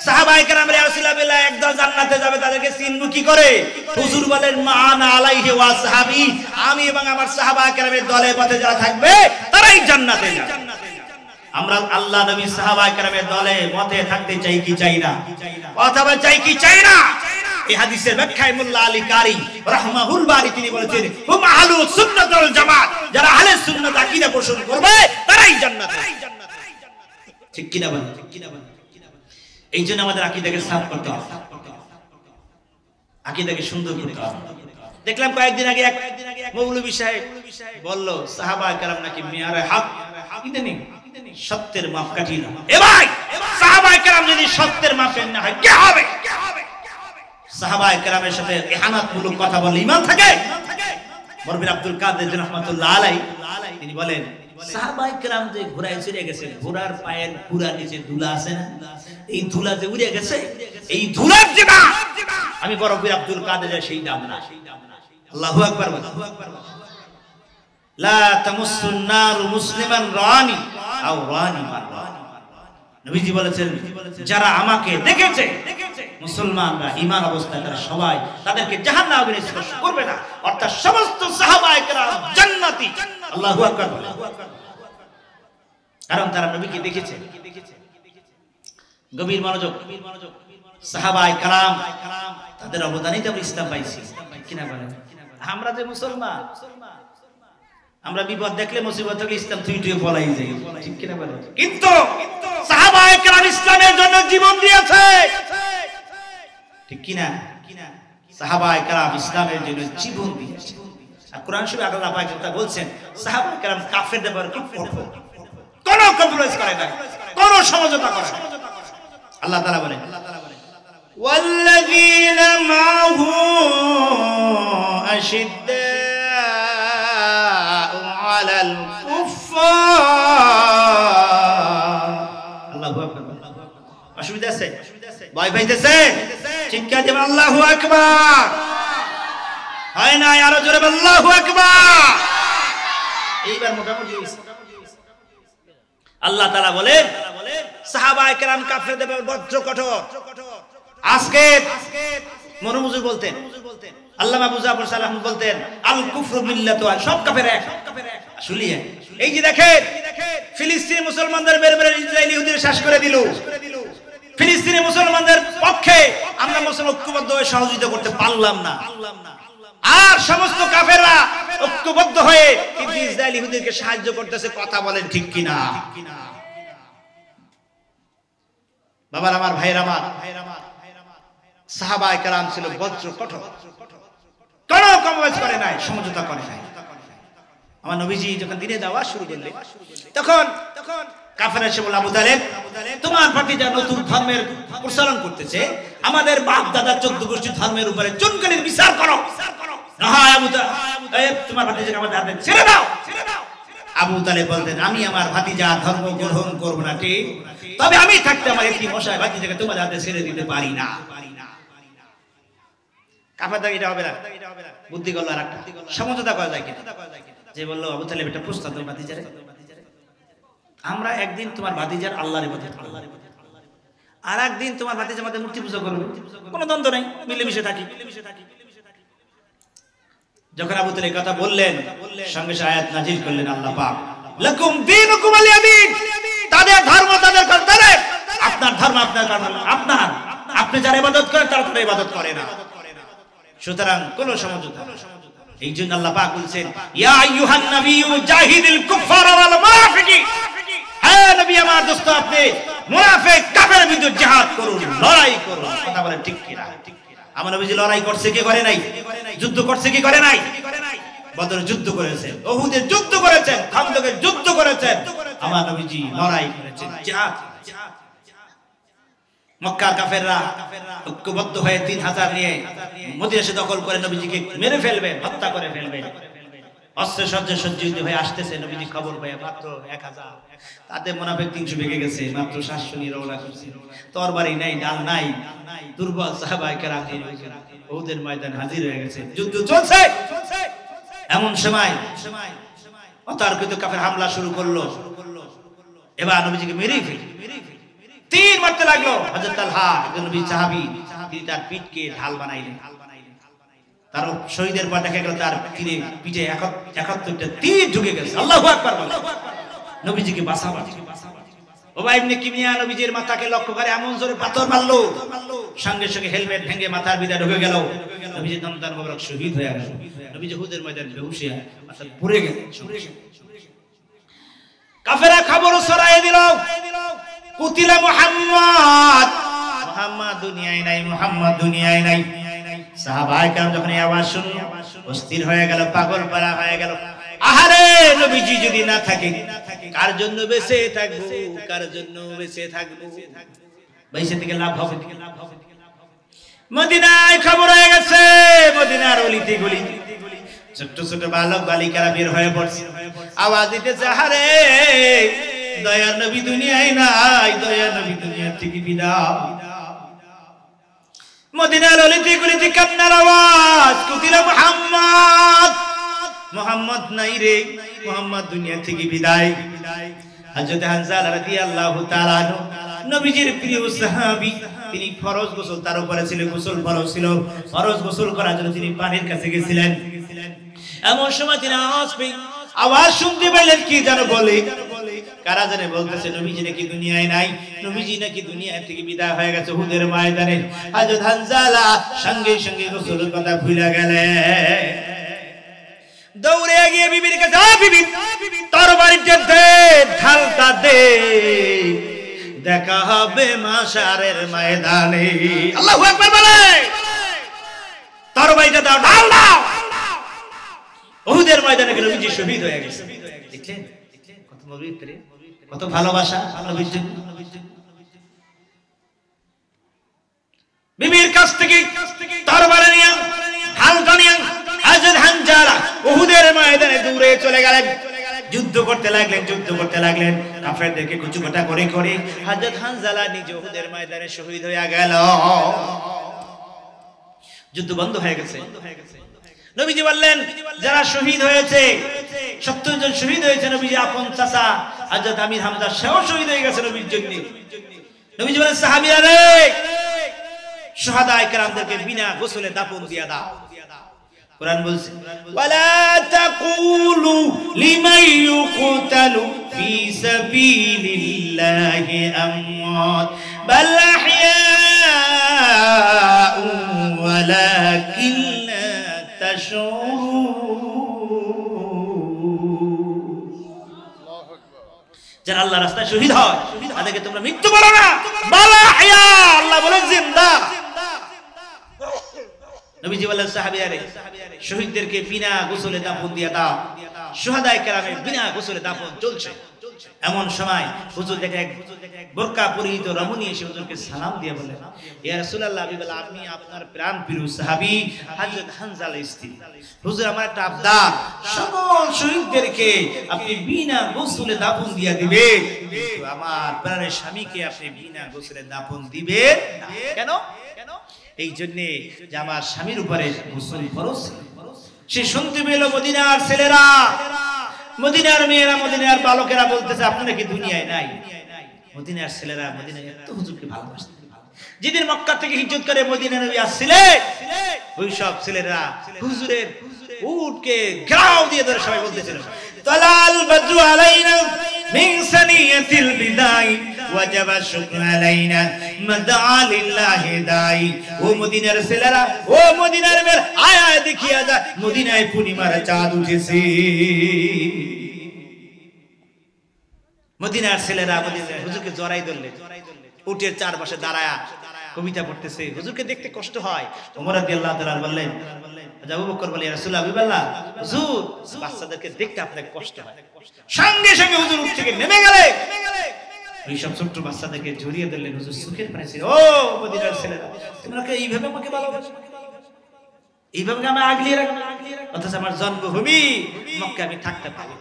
সাহাবায়ে কেরাম রাসূলুল্লাহ বিল্লাহ একদল জান্নাতে যাবে, তাদেরকে চিনব কি করে? হুজুর বলেন মা আনা আলাইহি ওয়া সাহাবী, আমি এবং আমার সাহাবায়ে কেরামের দলে পথে যারা থাকবে তারাই জান্নাতে যাবে। আমরা আল্লাহ নবী সাহাবায়ে কেরামের দলে মতে থাকতে চাই কি চাই না? অথবা চাই কি চাই না? এই হাদিসের ব্যাখ্যায় মোল্লা আলী কারি রাহমাহুল বারি তিনি বলেছেন হুম আহলুস সুন্নাত ওয়াল জামাত, যারা আহলে সুন্নাত আকীদা পোষণ করবে তারাই জান্নাতে। ঠিক কি না বলেন? এইজন্য আমাদের আকীদাকে সাফ করতে হবে, আকীদাকে সুন্দর করতে হবে। দেখলাম কয়েকদিন আগে এক মৌলভী সাহেব বলল সাহাবায়ে কেরাম নাকি মিয়ারে হক, ইদানি সত্যের মাপকাঠি না। এ ভাই, সাহাবায়ে কেরাম যদি সত্যের মাপের না হয় কি হবে? সাহাবায়ে কেরামের সাথে ইহানাতমূলক কথা বললে ঈমান থাকে? মুরব্বি আব্দুল কাদের রাহমাতুল্লাহ আলাইহি তিনি বলেন সাহাবায়ে কেরাম যে ঘোড়ায় চড়ে গেছে, ঘোড়ার পায়ের পুরা নিচে ধুলা আছে না, এই ধুলা যে উড়ে গেছে, এই ধুলার যে দাম আমি মুরব্বি আব্দুল কাদের সেই দাম না। আল্লাহু আকবার। লা তামুসুন নারু মুসলিমান রানি আও রানি মাররানি। নবীজি বলেছেন যারা আমাকে দেখেছে মুসলমানরা ঈমান অবস্থায় তারা সবাই তাদেরকে জাহান্নামে স্পর্শ করবে না, অর্থাৎ সমস্ত সাহাবায়ে কেরাম জান্নাতি। আল্লাহু আকবার। কারণ তারা নবীকে দেখেছে। গভীর মনোযোগ। সাহাবায়ে কেরাম তাদের অবদানেই তো আমরা ইসলাম পাইছি, কিনা বলেন? আমরা যে মুসলমান, আমরা বিপদ দেখলে মুসিবত দেখলে ইসলাম তুই পলাই যাই, ঠিক কিনা বলেন? কিন্তু সাহাবায়ে কেরাম ইসলামের জন্য জীবন দিয়েছে, ঠিক কিনা? সাহাবায়ে কেরাম ইসলামের জন্য জীবন দিয়েছে। আর কোরআন শরীফে আল্লাহ পাক কথা বলছেন সাহাবায়ে কেরাম কাফেরদের ব্যাপারে খুব কঠোর, কোনো কম্প্রোমাইজ করে না, কোনো সমঝোতা করে না। আল্লাহ তাআলা বলেন ওয়াল্লাযীনা মাহু আশিদ্দাউ আলাল কুফফার। আল্লাহু আকবার। অসুবিধা আছে? ভয় পাইতেছে? চিৎকার দিয়ে আল্লাহু আকবার। হয় না? আরো জোরে আল্লাহু আকবার। এইবার মোটামুটি হইছে। আল্লাহ তাআলা বলেন সাহাবায়ে কেরাম কাফেরদের বজ্র কঠোর। আজকে মরমুজুর বলতেন, আল্লামা আবু জাফর সালাম বলতেন আল কুফরু মিল্লাতু, সব কাফের এক। আসলে এই যে দেখেন ফিলিস্তিনি মুসলমানদের মেরে মেরে ইসরায়েলি ইহুদিরা শেষ করে দিল। ফিলিস্তিনি মুসলমানদের পক্ষে আমরা মুসলমান ঐক্যবদ্ধ হয়ে সহযোগিতা করতে পারলাম না, আর সমস্ত কাফেররা ঐক্যবদ্ধ হয়ে ইসরায়েলি ইহুদিদেরকে সাহায্য করতেছে। কথা বলেন ঠিক কিনা? বাবার আমার, ভাইয়ের আমার, সাহাবায়ে কেরাম ছিল বজ্র কঠোর, কোনো কম্প্রোমাইজ করে নাই, সমঝোতা করে নাই। আমার নবীজি যখন দিনে দাওয়াত শুরু করলেন তখন কাফেররা এসে বলল আবু তালেব তোমার ভাতিজা নতুন ধর্মের প্রচলন করতেছে, আমাদের বাপ দাদা 14 গোষ্ঠী ধর্মের উপরে চুনকালির বিচার করো। না হয় আবু তালেব তোমার ভাতিজাকে আমাদের হাতে ছেড়ে দাও। আবু তালেব বলতেন আমি আমার ভাতিজা ধর্ম গ্রহণ করব না, ঠিক, তবে আমি থাকতে আমার একটি মশাই ভাতিজাকে তোমার হাতে ছেড়ে দিতে পারি না। কাফেররা এটা হবে না, বুদ্ধি করল আর একটা সমঝোতা করা যায় কিনা? যে বলল আবু তালেব এটা প্রস্তাব দাও ভাতিজারে, আমরা একদিন তোমার ভাতিজার আল্লাহর ইবাদত করব, আর একদিন তোমার ভাতিজা আমাদের মূর্তি পূজা করবে, কোনো দ্বন্দ্ব নাই, মিলেমিশে থাকি। যখন আবু তালেব কথা বললেন সঙ্গে সঙ্গে আয়াত নাযিল করলেন আল্লাহ পাক লাকুম দীনুকুম ওয়ালিয়া দীন, তাদের ধর্ম তাদের করতে, আপনার ধর্ম আপনার ধর্ম আপনার, আপনি যারা ইবাদত করেন তারা তার ইবাদত করে না। সুতরাং কোন সমঝোতা। এই জন্য আল্লাহ পাক বলেন ইয়া আইয়ুহান নাবিয়্যু জাহিদিল কুফারা ওয়াল মুনাফিকিন, হে নবী আমার দোস্ত আপনি মুনাফিক কাফেরের বিরুদ্ধে জিহাদ করুন, লড়াই করুন। কথা বলেন ঠিক কি না? আমার নবীজি লড়াই করছে কি করে নাই? যুদ্ধ করছে কি করে নাই? বদর যুদ্ধ করেছেন, উহুদের যুদ্ধ করেছেন, খান্দকের যুদ্ধ করেছেন, আমার নবীজি লড়াই করেছেন, জিহাদ। মক্কার কাফেররা ঐক্যবদ্ধ হয়ে 3000 নিয়ে মদিনা দখল করে নবীজিকে মেরে ফেলবে, হত্যা করে ফেলবে। অস্ত্র সজ্জা সজ্জিত হয়ে আসতেছে, নবীজি খবর পেয়ে মাত্র 1000, তাদের মুনাফিক 300 ভেঙে গেছে, মাত্র 700 নিয়ে রওনা করছে। তরবারি নাই, ডাল নাই, দুর্বল সাহাবায়ে কেরাম উহুদের ময়দান হাজির হয়ে গেছে, যুদ্ধ চলছে। এমন সময় অতর্কিত কাফের হামলা শুরু করলো, এবার নবীজিকে মেরেই ফেলে। তীর মারতে লাগলো। হযরত তালহা একজন নবী সাহাবী, তিনি তার পিঠকে ঢাল বানাইলেন। তার শহীদের পর দেখা গেল তার তীরে পিঠে 71টা তীর ঢুকে গেছে। আল্লাহু আকবার বলে নবীজিকে বাঁচাবার। ওবাই ইবনে কিমিয়া নবীজির মাথাকে লক্ষ্য করে এমন জোরে পাথর মারলো, সঙ্গে সঙ্গে হেলমেট ভেঙে মাথার ভিতরে ঢুকে গেল। নবীজি দমদার মোবারক শহীদ হয়ে গেল। নবীজি উহুদের ময়দানে বেহুশ হয়ে অর্থাৎ পড়ে গেল। কাফেররা খবর ছড়াইয়ে দিল, কুতিলা মুহাম্মদ, মুহাম্মদ দুনিয়ায় নাই, মুহাম্মদ দুনিয়ায় নাই। সাহাবায়ে কেরাম যখন এই আওয়াজ শুনল অস্থির হয়ে গেল, পাগল পারা হয়ে গেল। আহারে নবীজি যদি না থাকে কার জন্য বেঁচে থাকবো, কার জন্য বেঁচে থাকবো, বেঁচে থেকে লাভ হবে। মদিনায় খবর হয়ে গেছে, মদিনার অলিতে গলিতে ছোট ছোট বালক বালিকারা বের হয়ে পড়ছে, আওয়াজ দিতেছে, আহারে দয়ার নবী দুনিয়ায় নাই, দয়ার নবী দুনিয়া থেকে বিদায়। মদিনার অলিতে গলিতে কান্নার আওয়াজ, কুতিলা মুহাম্মদ, মুহাম্মদ নাই রে, মুহাম্মদ দুনিয়া থেকে বিদায়। হযরত হানজালা রাদিয়াল্লাহু তাআলা আনহু নবীজির প্রিয় সাহাবী, তিনি ফরজ গোসল তার উপরে ছিল, গোসল ফরজ ছিল, ফরজ গোসল করার জন্য তিনি পানির কাছে গেছিলেন। এমন সময় তিনি আওয়াজ শুনতে পেলেন, কি যেন বলে, কারা জানে বলতেছে নবীজি নাকি দুনিয়ায় নাই, নবীজি নাকি দুনিয়া থেকে বিদায় হয়ে গেছে উহুদের ময়দানে। হযরত হানজালা সঙ্গে সঙ্গে গোসলের কথা ভুলে গেলেন, দৌড়ে গিয়ে বিবির কাছে, বিবি তরবারিটা দে, ঢালটা দে, দেখা হবে মাশারের ময়দানে। আল্লাহু আকবার বলে তরবারিটা দাও, ঢাল দাও। উহুদের ময়দানে গেল, নবীজি শহীদ হয়ে গেছে। দেখলেন কত নবীর প্রেম, কত ভালোবাসা নবীর জন্য। বিবির কাছ থেকে তরবারি নিয়ে, ঢালটা নিয়ে হযরত হানজালা উহুদের ময়দানে দৌড়ে চলে গেলেন, যুদ্ধ করতে লাগলেন, যুদ্ধ করতে লাগলেন। কাফেরদেরকে কুচুকটা করে করে হযরত হানজালা নিজে উহুদের ময়দানে শহীদ হয়ে গেল। যুদ্ধ বন্ধ হয়ে গেছে। নবীজি বললেন, যারা শহীদ হয়েছে 70 জন শহীদ হয়েছে, নবীজি আপন চাচা হযরত আমির হামজা সেও শহীদ হয়ে গেছে নবীর জন্য। নবীজি বলেন, সাহাবীরা রে, শুহাদায়ে কেরামদেরকে বিনা গোসলে দাফন দিয়া দাও। কুরআন বলছে, ওয়ালা তাকুলু লিমান ইউকতালু ফি সাবিলিল্লাহি আমওয়াত বাল আহইয়াউ ওয়ালাকিন লা তাশউরুন। যারা আল্লাহর রাস্তায় শহীদ হয় তাদেরকে তোমরা মৃত্যু বলো না, বাল আহইয়া, আল্লাহ বলেন জিন্দা। নবীজি বললেন, সাহাবীরা রে, শহীদদেরকে বিনা গোসলে দাফন দিয়া দাও। শুহাদায়ে কেরামের বিনা গোসলে দাফন চলছে। এমন সময় হুজুর দেখে এক বোরকা পরিহিত রমণী এসে হুজুরকে সালাম দিয়ে বললেন, ইয়া রাসূলুল্লাহ, আপনি আপনার প্রাণ প্রিয় সাহাবী হযরত হানজালা স্ত্রী, হুজুর আমার একটা আবদার, সকল শহীদদেরকে আপনি বিনা গোসলে দাফন দিয়া দিবেন, কিন্তু আমার প্রাণের স্বামীকে আপনি বিনা গোসলে দাফন দিবেন না। কেন? এই জন্য যে আমার স্বামীর উপরে গোসল ফরজ। সে শুনতে পেল মদিনার ছেলেরা, মদিনার মেয়েরা, মদিনার বালকেরা বলতেছে, আপনি নাকি দুনিয়ায় নাই। মদিনার ছেলেরা মদিনায় এত হুজুরকে ভালোবাসে। যেদিন মক্কা থেকে হিজরত করে মদিনা নবী আসছিলেন, ওই সব ছেলেরা হুজুরের উটকে ঘেরাও দিয়ে ধরে সবাই বলতেছিল, তালাল বদরু আলাইনা মিন সানিয়াতিল বিদাই ওয়াজাবা শুকরু আলাইনা মাদআ লিল্লাহি দাই। ও মদিনার ছেলেরা, ও মদিনার মেয়েরা, আয় আয় দেখিয়া যা, মদিনায় পূর্ণিমার চাঁদ উঠেছে। মদিনার ছেলেরা মদিনার হুজুরকে জড়াই ধরলেন, উটের চারপাশে দাঁড়ায়া কবিতা পড়তেছে। হুজুরকে দেখতে কষ্ট হয়। ওমর রাদিয়াল্লাহু তাআলা বললেন, আবু বকর বলে, ইয়া রাসূলুল্লাহ, হুজুর বাচ্চাদেরকে দেখতে আপনার কষ্ট হয়। সঙ্গে সঙ্গে হুজুর উঠ থেকে নেমে গেলেন, ওই সব ছোট্ট বাচ্চাদেরকে জড়িয়ে ধরলেন। হুজুর চোখের পানি ছিল, ও মদিনার ছেলেরা, তোমরা কি এইভাবে আমাকে ভালোবাসো, এইভাবে আমি আগলিয়ে রাখবো, অথচ আমার জন্মভূমি মক্কা আমি থাকতে পারি।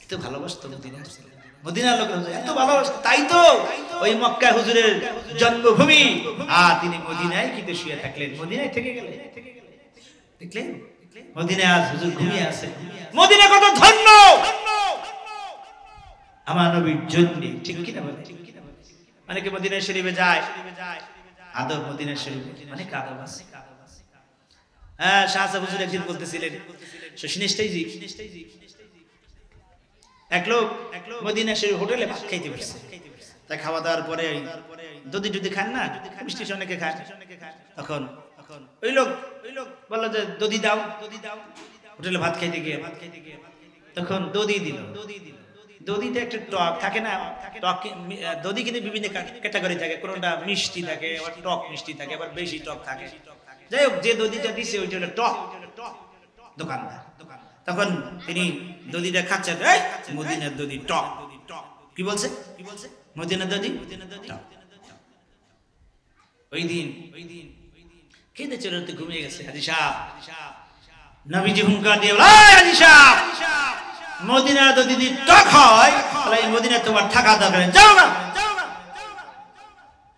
এত ভালোবাসতো মদিনার ছেলেরা, মদিনার লোকেরা এত ভালোবাসতো। তাই তো ওই মক্কা হুজুরের জন্মভূমি, আর তিনি মদিনায় কিন্তু শুয়ে থাকলেন, মদিনায় থেকে গেলেন। দেখলেন মদিনায় আজ হুজুর ঘুমিয়ে আছে। মদিনা কত ধন্য আমার নবীর জন্য, ঠিক কিনা বলে? অনেকে মদিনা শরীফে যায়, আদব মদিনা শরীফে অনেক আদব আছে। হ্যাঁ, শাহ সাহেব হুজুর একদিন বলতেছিলেন, এক লোক মদিনা শরীফ হোটেলে ভাত খাইতে বসছে। তা খাওয়া দাওয়ার পরে দধি টুদি খান না, মিষ্টি অনেকে খায়, তখন ওই লোক বললো যে দধি দাও। হোটেলে ভাত খাইতে গিয়ে তখন দধি দিল। দধিতে একটা টক থাকে না, টক দধি কিন্তু বিভিন্ন ক্যাটাগরি থাকে, কোনটা মিষ্টি থাকে, আবার টক মিষ্টি থাকে, আবার বেশি টক থাকে। যাই হোক, যে দধিটা দিছে ওইটা হলো টক। দোকানদার তখন তিনি দধিটা খাচ্ছেন, মদিনার দধি টক। কি বলছে? মদিনার দধি টক। ওই দিন খেতে চলতে ঘুমিয়ে গেছে হাজী সাহেব। নবীজি হুঙ্কার দিয়ে হাজী সাহেব, মদিনার দধি যদি টক হয় তাহলে এই মদিনা তোমার থাকা দরকার নেই, যাও না,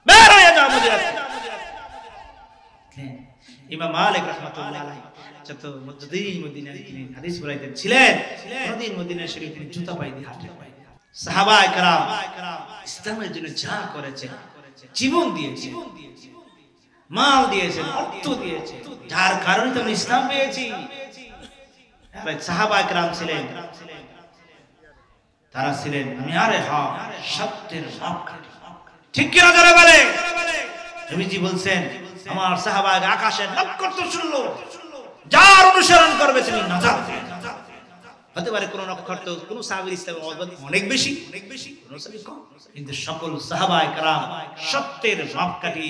বের হয়ে যাও মদিনা। ইমাম মালিক রাহমাতুল্লাহ আলাইহি যত মুজাদ্দিদ মদিনার তিনি হাদিস বলাইতেন ছিলেন, প্রতিদিন মদিনা শরীফ তিনি জুতা পায়ে দিয়ে হাঁটেন। সাহাবায়ে কেরাম ইসলামের জন্য যা করেছেন, জীবন দিয়েছেন, মাল দিয়েছেন, অর্থ দিয়েছেন, যার কারণে তো আমরা ইসলাম পেয়েছি। সাহাবায়ে কেরাম ছিলেন, তারা ছিলেন মিয়ারে হক, সত্যের মাপকাঠি। ঠিক কি না যারা বলে? নবীজি বলছেন, আমার সাহাবায়ে আকাশের নক্ষত্র শুনলো, যার অনুসরণ করবে তুমি নাজাত পেয়ে যাবে। হতে পারে কোন নক্ষত্র কোন সাহাবীর ইসলামের অবদান অনেক বেশি, কোন সাহাবী কম, কিন্তু সকল সাহাবায়ে কেরাম সত্যের মাপকাঠি,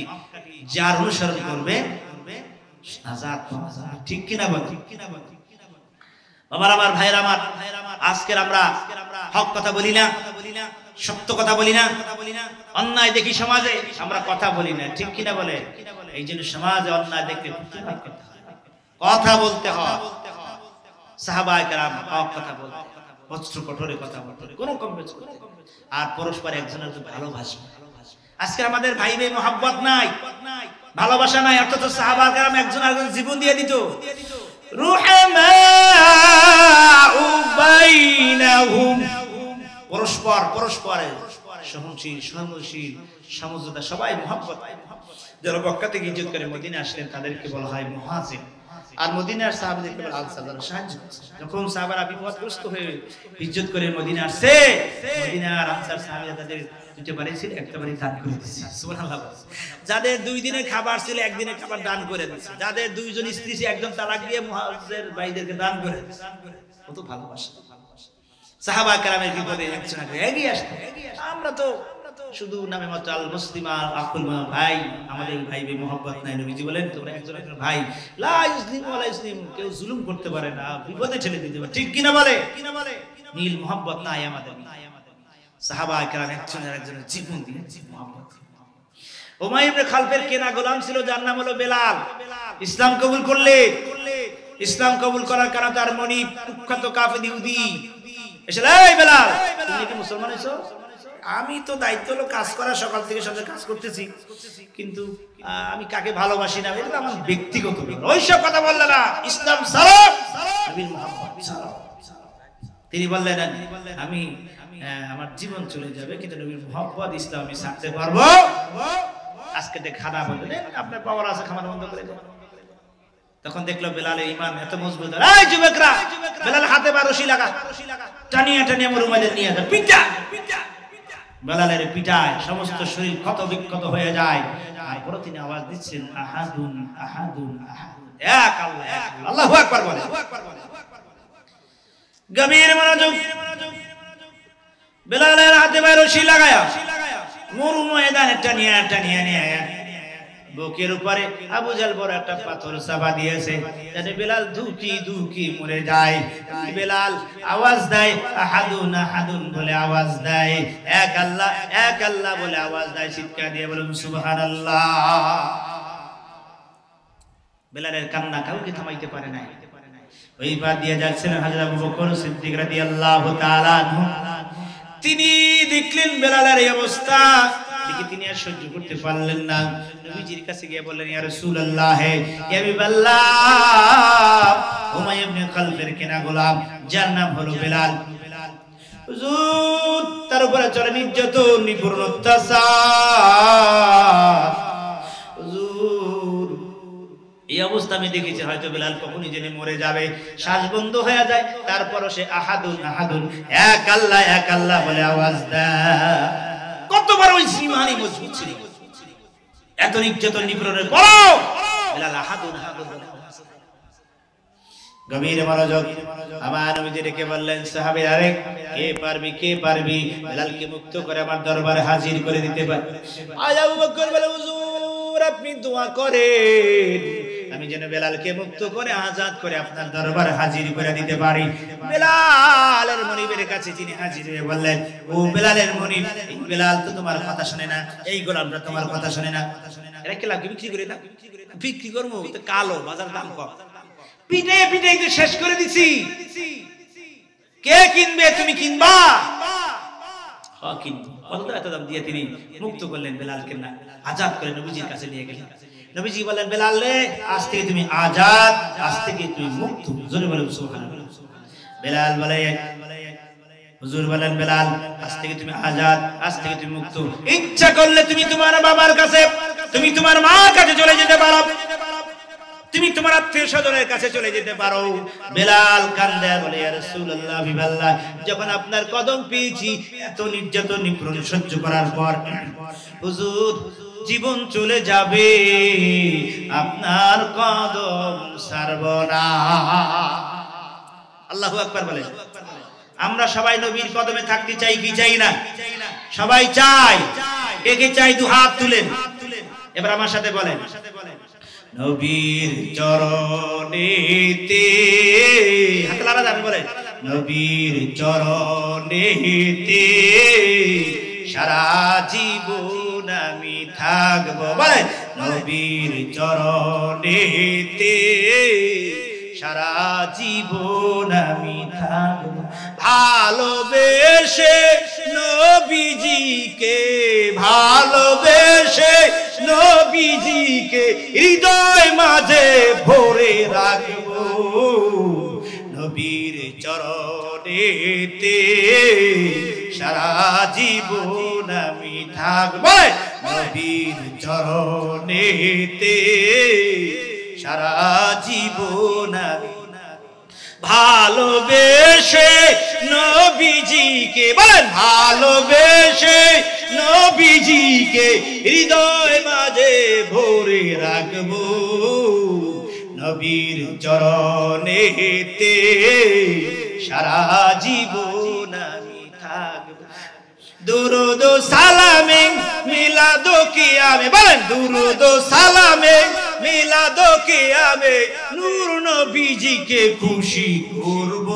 যার অনুসরণ করবে নাজাত পাওয়া যাবে। ঠিক কি না বলে? বাবার আমার, ভাইয়ের আমার, আজকের আমরা হক কথা বলি না, সত্য কথা বলি না, অন্যায় দেখি সমাজে আমরা কথা বলি না। ঠিক কিনা বলে? এই জন্য সমাজে অন্যায় দেখতে কথা বলতে হয়। সাহাবায়ে কেরাম হক কথা বলতে, বজ্র কঠোরে কথা বলতে, কোনো কমবেশ করতে, আর পরস্পর একজনের ভালোবাসা। আজকে আমাদের ভাই ভাই মহব্বত নাই, ভালোবাসা নাই, অর্থাৎ সাহাবায়ে কেরাম একজন আরেকজন জীবন দিয়ে দিত। পরস্পরে সহনশীল, সহনশীল, সমঝোতা, সবাই মহব্বত। যারা মক্কা থেকে হিজরত করে মদিনা আসলেন তাদেরকে বলা হয় মুহাজির, আর মদিনার সাহাবাদেরকে বলা আনসার, যারা সাহায্য। যখন সাহাবারা বিপদগ্রস্ত হয়ে হিজরত করে মদিনা আসছে, মদিনার আনসার সাহাবীরা তাদের দুটো বাড়ি ছিল, একটা বাড়ি দান করে দিয়েছে। সুবহানাল্লাহ। যাদের 2 দিনের খাবার ছিল, একদিনের খাবার দান করে দিয়েছে। যাদের 2 জন স্ত্রী ছিল, একজন তালাক দিয়ে মুহাজির ভাইদেরকে দান করে দিয়েছে। কত ভালোবাসা! সাহাবায়ে কেরামের বিপদে একজন আগে এগিয়ে আসতো। আমরা তো শুধু নামে মাত্র আল মুসলিম আল আকুল ভাই, আমাদের ভাই ভাই মহব্বত নাই। নবীজি বলেন তোমরা একজন একজন ভাই, লা ইসলিম ওয়ালা ইসলিম, কেউ জুলুম করতে পারে না, বিপদে ঠেলে দিতে পারে। ঠিক কিনা বলে? মিল মহব্বত নাই আমাদের। সাহাবায়ে কেরাম একজন আরেকজনের জীবন দিয়ে মহব্বত। উমাইয়া ইবনে খালফের কেনা গোলাম ছিল, যার নাম হলো বেলাল। ইসলাম কবুল করলে, ইসলাম কবুল করার কারণে তার মনিব কুখ্যাত কাফের ইহুদি এসে, এই বেলাল তুমি কি মুসলমান হইছো? আমি তো দায়িত্ব হলো কাজ করা, সকাল থেকে সন্ধ্যা কাজ করতেছি, কিন্তু আমি কাকে ভালোবাসি না, এটা আমার ব্যক্তিগত ব্যাপার। ওইসব কথা বললেন না, ইসলাম ছাড়ো, নবীর মুহাব্বত ছাড়ো। তিনি বললেন আমি আমার জীবন চলে যাবে, কিন্তু নবীর মুহাব্বত ইসলাম আমি ছাড়তে পারবো। আজকে খানা বললেন আপনার পাওয়ার আছে, খাবার বন্ধ করে দেন। তখন দেখলো বেলালের ঈমান এত মজবুত, এই যুবকরা, বেলাল হাতে রশি লাগা, টানিয়া টানিয়া মুরুমাদের নিয়ে যা, পিটা। বেলালের পিটায় সমস্ত শরীর ক্ষত বিক্ষত হয়ে যায়। তারপরে তিনি আওয়াজ দিচ্ছেন, আহাদুন আহাদুন আহাদুন, এক আল্লাহ, এক আল্লাহ, আল্লাহু আকবার বলে। গভীর মনোযোগ। বেলালের হাতে রশি লাগায়া মরু ময়দানে টানিয়া টানিয়া নিয়ে বুকের উপরে আবু জাহল বড় একটা পাথর চাপা দিয়েছে, যাতে বেলাল দুকি দুকি মরে যায়। বেলাল আওয়াজ দেয়, আহাদুন আহাদুন বলে আওয়াজ দেয়, এক আল্লাহ এক আল্লাহ বলে আওয়াজ দেয়। চিৎকার দিয়ে বলুন সুবহানাল্লাহ। বেলালের কান্না কাউকে থামাইতে পারে নাই। ওই পার দিয়ে যাচ্ছিলেন হযরত আবু বকর সিদ্দিক রাদিয়াল্লাহু তাআলা আনহু। তিনি দেখলেন বেলালের এই অবস্থা, দেখি তিনি আর সহ্য করতে পারলেন না। নবীজির কাছে গিয়ে বললেন, ইয়া রাসূলুল্লাহ, ইয়া হাবিবাল্লাহ, উমাইয়া ইবনে খালফের কেনা গোলাম, যার নাম হলো বেলাল, হুজুর তার উপরে চলে নির্যাতন, নিপীড়ন, অত্যাচার। হুজুর এই অবস্থা আমি দেখেছি, হয়তো বেলাল কখনই জেনে মরে যাবে, শ্বাস বন্ধ হয়ে যায়, তারপরও সে আহাদুন আহাদুন, এক আল্লাহ বলে আওয়াজ দেয়। কতবার ওই ইমানই মজবুত ছিল, এত নির্যাতন নিপীড়নের পরও বেলাল আহাদুন আহাদুন বলে আওয়াজ দেয়। গভীর মনোযোগ। আমার নবীজি ডেকে বললেন, সাহাবীরা রে, কে পারবি বেলালকে মুক্ত করে আমার দরবারে হাজির করে দিতে পারবে? আবু বকর বলে, হুজুর আপনি দোয়া করেন আমি যেন বেলালকে মুক্ত করে আজাদ করে আপনার দরবারে হাজির করে দিতে পারি। বেলালের মনিবের কাছে তিনি হাজির হয়ে বললেন, ও বেলালের মনিব, এই বেলাল তো তোমার কথা শুনে না, এই গোলামটা তোমার কথা শুনে না, এরা কি লাগবে বিক্রি করে না? বিক্রি করবো তো কালো, বাজার দাম কম, পিটে পিটে তো শেষ করে দিছি, কে কিনবে? তুমি কিনবা? হ্যাঁ কিনবো। কত এত দাম দিয়ে তিনি মুক্ত করলেন বেলালকে, না আজাদ করে নবীজির কাছে নিয়ে গেলেন। নবীজি বললেন, বেলাল রে, আজ থেকে তুমি আজাদ, আজ থেকে তুমি মুক্ত। জোরে বলেন সুবহানাল্লাহ। বেলাল বলে, হুজুর বলেন, বেলাল আজ থেকে তুমি আজাদ, আজ থেকে তুমি মুক্ত। ইচ্ছা করলে তুমি তোমার বাবার কাছে, তুমি তোমার মার কাছে চলে যেতে পারো, তুমি তোমার আত্মীয় স্বজনের কাছে চলে যেতে পারো। বেলাল কান্দে বলে, ইয়া রাসূলুল্লাহ, বিবাল্লাহ, যখন আপনার কদম পেয়েছি, এত নির্যাতন নিপীড়ন সহ্য করার পর হুজুর জীবন চলে যাবে, আপনার কদম ছাড়ব না। আল্লাহু আকবার বলে। আমরা সবাই নবীর কদমে থাকতে চাই কি চাই না? সবাই চাই। কে কে চাই? দু হাত তুলেন। এবার আমার সাথে বলেন, নবীর চরণেতে, হাত লারা যান বলে, নবীর চরণেতে সারা জীবন আমি থাকবো। বলে, নবীর চরণেতে সারা জীবন আমি থাকবো। ভালোবেসে নবীজিকে, ভালোবেসে নবীজিকে হৃদয় মাঝে ভরে রাখবো। নবীর চরণেতে সারা জীবন আমি থাকবো। নবীর চরণেতে সারা জীবন আমি ভালোবেসে নবীজিকে, বলেন ভালোবেসে নবীজিকে হৃদয় মাঝে ভরে রাখবো। নবীর চরণেতে সারা জীবন আমি থাকবো। দুরুদ সালামে মিলাদ কিয়ামে, বলেন দুরুদ সালামে মিলাদ কিয়ামে নূর নবীজিকে খুশি করব।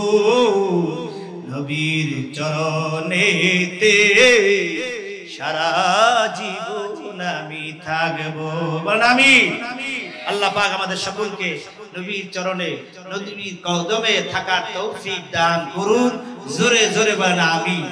নবীর চরণেতে সারা জীবন আমি থাকবো। বলেন আমিন। আল্লাহ পাক আমাদের সকলকে নবীর চরণে, নবীর কদমে থাকার তৌফিক দান করুন। জোরে জোরে বলেন আমিন।